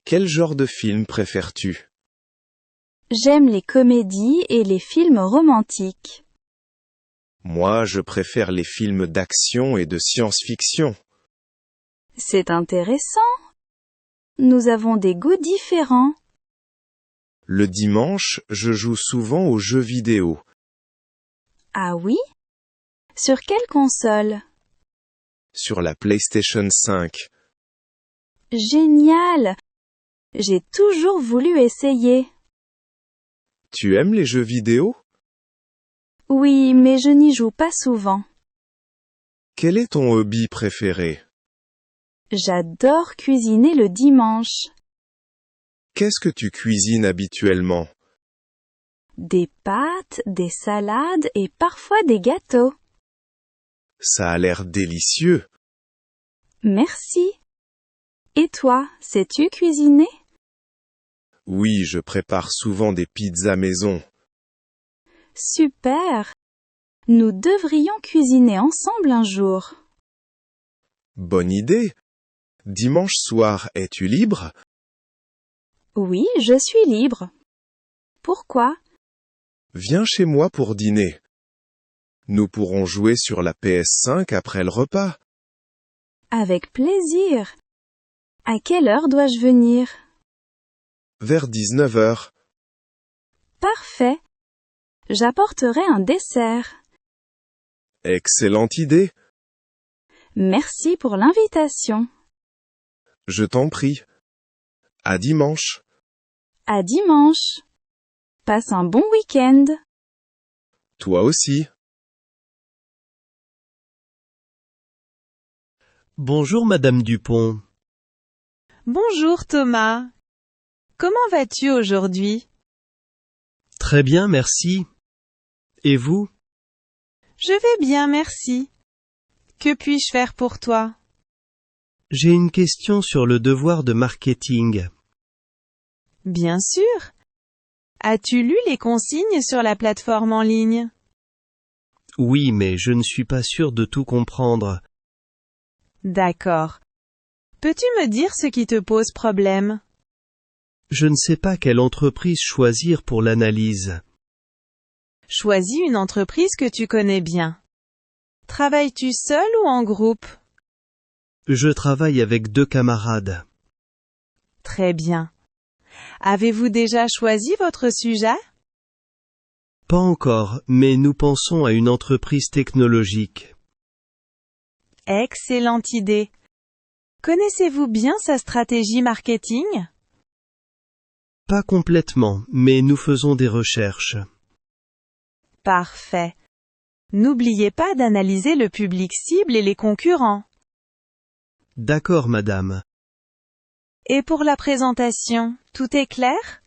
Quel genre de film préfères-tu? J'aime les comédies et les films romantiques. Moi, je préfère les films d'action et de science-fiction. C'est intéressant. Nous avons des goûts différents. Le dimanche, je joue souvent aux jeux vidéo. Ah oui? Sur quelle console? Sur la PlayStation 5. Génial! J'ai toujours voulu essayer. Tu aimes les jeux vidéo? Oui, mais je n'y joue pas souvent. Quel est ton hobby préféré? J'adore cuisiner le dimanche. Qu'est-ce que tu cuisines habituellement? Des pâtes, des salades et parfois des gâteaux. Ça a l'air délicieux. Merci. Et toi, sais-tu cuisiner? Oui, je prépare souvent des pizzas maison. Super! Nous devrions cuisiner ensemble un jour. Bonne idée. Dimanche soir, es-tu libre? Oui, je suis libre. Pourquoi? Viens chez moi pour dîner. Nous pourrons jouer sur la PS5 après le repas. Avec plaisir. À quelle heure dois-je venir? Vers 19h. Parfait. J'apporterai un dessert. Excellente idée. Merci pour l'invitation. Je t'en prie. À dimanche. À dimanche. Passe un bon week-end. Toi aussi. Bonjour Madame Dupont. Bonjour Thomas. Comment vas-tu aujourd'hui? Très bien, merci. Et vous? Je vais bien, merci. Que puis-je faire pour toi? J'ai une question sur le devoir de marketing. Bien sûr. As-tu lu les consignes sur la plateforme en ligne? Oui, mais je ne suis pas sûr de tout comprendre. D'accord. Peux-tu me dire ce qui te pose problème? Je ne sais pas quelle entreprise choisir pour l'analyse. Choisis une entreprise que tu connais bien. Travailles-tu seul ou en groupe? Je travaille avec 2 camarades. Très bien. Avez-vous déjà choisi votre sujet? Pas encore, mais nous pensons à une entreprise technologique. Excellente idée. Connaissez-vous bien sa stratégie marketing? Pas complètement, mais nous faisons des recherches. Parfait. N'oubliez pas d'analyser le public cible et les concurrents. D'accord, madame. Et pour la présentation, tout est clair?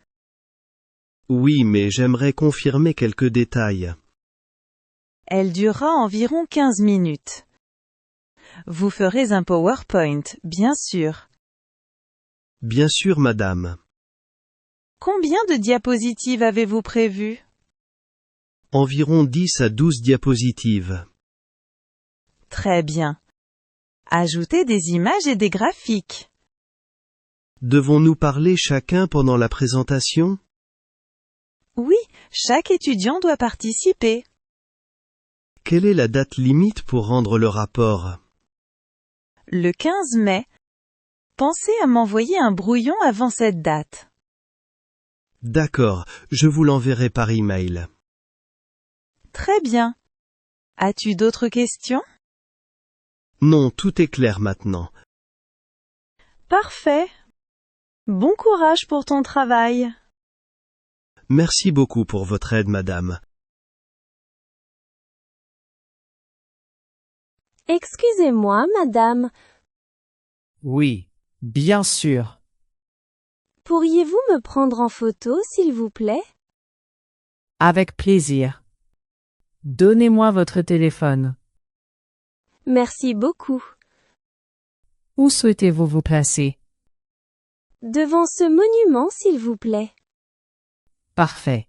Oui, mais j'aimerais confirmer quelques détails. Elle durera environ 15 minutes. Vous ferez un PowerPoint, bien sûr. Bien sûr, madame. Combien de diapositives avez-vous prévues? Environ 10 à 12 diapositives. Très bien. Ajoutez des images et des graphiques. Devons-nous parler chacun pendant la présentation? Oui, chaque étudiant doit participer. Quelle est la date limite pour rendre le rapport? Le 15 mai. Pensez à m'envoyer un brouillon avant cette date. D'accord, je vous l'enverrai par email. Très bien. As-tu d'autres questions? Non, tout est clair maintenant. Parfait. Bon courage pour ton travail. Merci beaucoup pour votre aide, madame. Excusez-moi, madame. Oui, bien sûr. Pourriez-vous me prendre en photo, s'il vous plaît? Avec plaisir. Donnez-moi votre téléphone. Merci beaucoup. Où souhaitez-vous vous placer? Devant ce monument, s'il vous plaît. Parfait.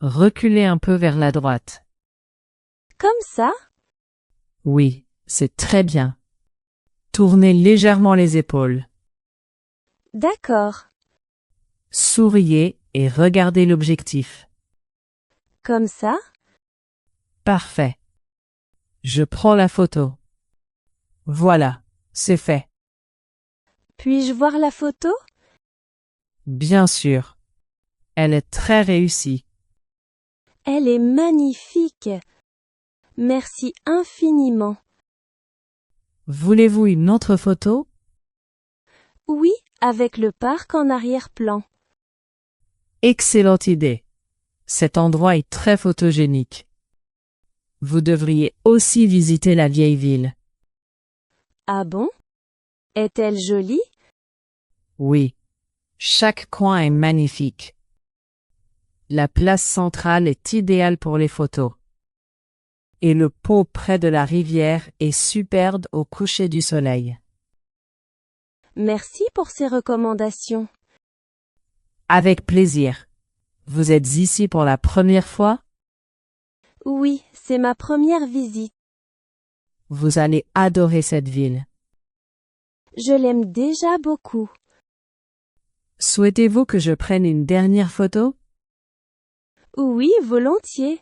Reculez un peu vers la droite. Comme ça? Oui, c'est très bien. Tournez légèrement les épaules. D'accord. Souriez et regardez l'objectif. Comme ça? Parfait. Je prends la photo. Voilà, c'est fait. Puis-je voir la photo? Bien sûr. Elle est très réussie. Elle est magnifique. Merci infiniment. Voulez-vous une autre photo? Oui, avec le parc en arrière-plan. Excellente idée. Cet endroit est très photogénique. Vous devriez aussi visiter la vieille ville. Ah bon? Est-elle jolie? Oui. Chaque coin est magnifique. La place centrale est idéale pour les photos. Et le pont près de la rivière est superbe au coucher du soleil. Merci pour ces recommandations. Avec plaisir. Vous êtes ici pour la première fois? Oui, c'est ma première visite. Vous allez adorer cette ville. Je l'aime déjà beaucoup. Souhaitez-vous que je prenne une dernière photo? Oui, volontiers.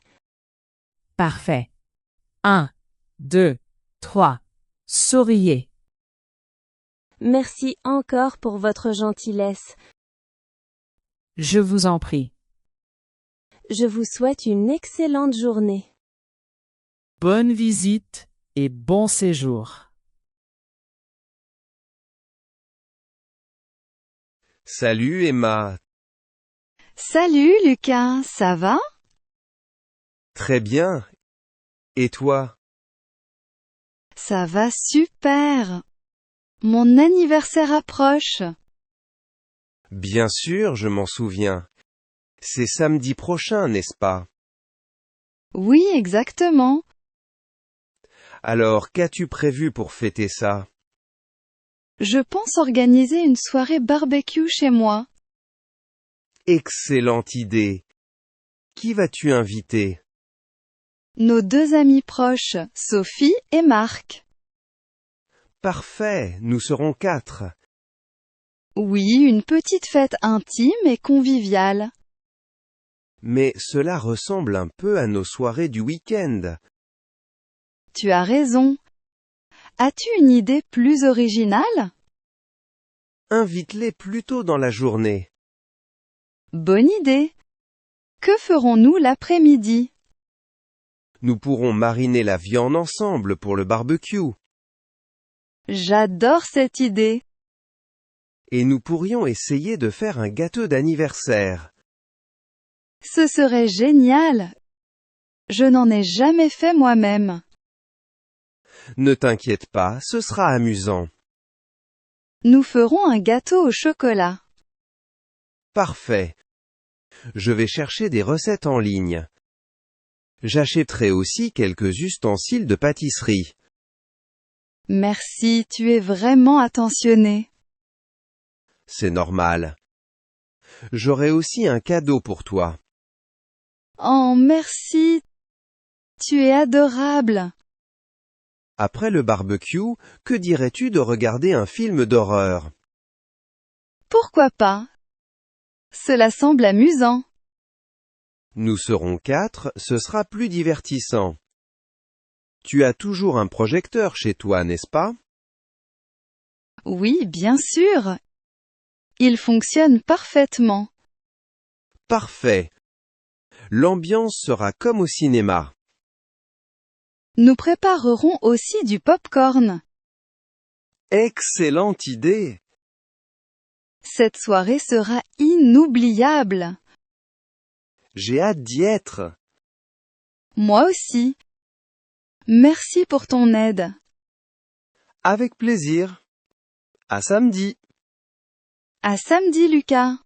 Parfait. 1, 2, 3. Souriez. Merci encore pour votre gentillesse. Je vous en prie. Je vous souhaite une excellente journée. Bonne visite et bon séjour. Salut Emma. Salut Lucas, ça va? Très bien. Et toi? Ça va super. Mon anniversaire approche. Bien sûr, je m'en souviens. C'est samedi prochain, n'est-ce pas? Oui, exactement. Alors, qu'as-tu prévu pour fêter ça? Je pense organiser une soirée barbecue chez moi. Excellente idée. Qui vas-tu inviter? Nos 2 amis proches, Sophie et Marc. Parfait, nous serons 4. Oui, une petite fête intime et conviviale. Mais cela ressemble un peu à nos soirées du week-end. Tu as raison. As-tu une idée plus originale? Invite-les plus tôt dans la journée. Bonne idée. Que ferons-nous l'après-midi? Nous pourrons mariner la viande ensemble pour le barbecue. J'adore cette idée. Et nous pourrions essayer de faire un gâteau d'anniversaire. Ce serait génial. Je n'en ai jamais fait moi-même. Ne t'inquiète pas, ce sera amusant. Nous ferons un gâteau au chocolat. Parfait. Je vais chercher des recettes en ligne. J'achèterai aussi quelques ustensiles de pâtisserie. Merci, tu es vraiment attentionné. C'est normal. J'aurai aussi un cadeau pour toi. Oh, merci. Tu es adorable. Après le barbecue, que dirais-tu de regarder un film d'horreur? Pourquoi pas? Cela semble amusant. Nous serons 4, ce sera plus divertissant. Tu as toujours un projecteur chez toi, n'est-ce pas? Oui, bien sûr. Il fonctionne parfaitement. Parfait. L'ambiance sera comme au cinéma. Nous préparerons aussi du pop-corn. Excellente idée! Cette soirée sera inoubliable. J'ai hâte d'y être. Moi aussi. Merci pour ton aide. Avec plaisir. À samedi. À samedi, Lucas.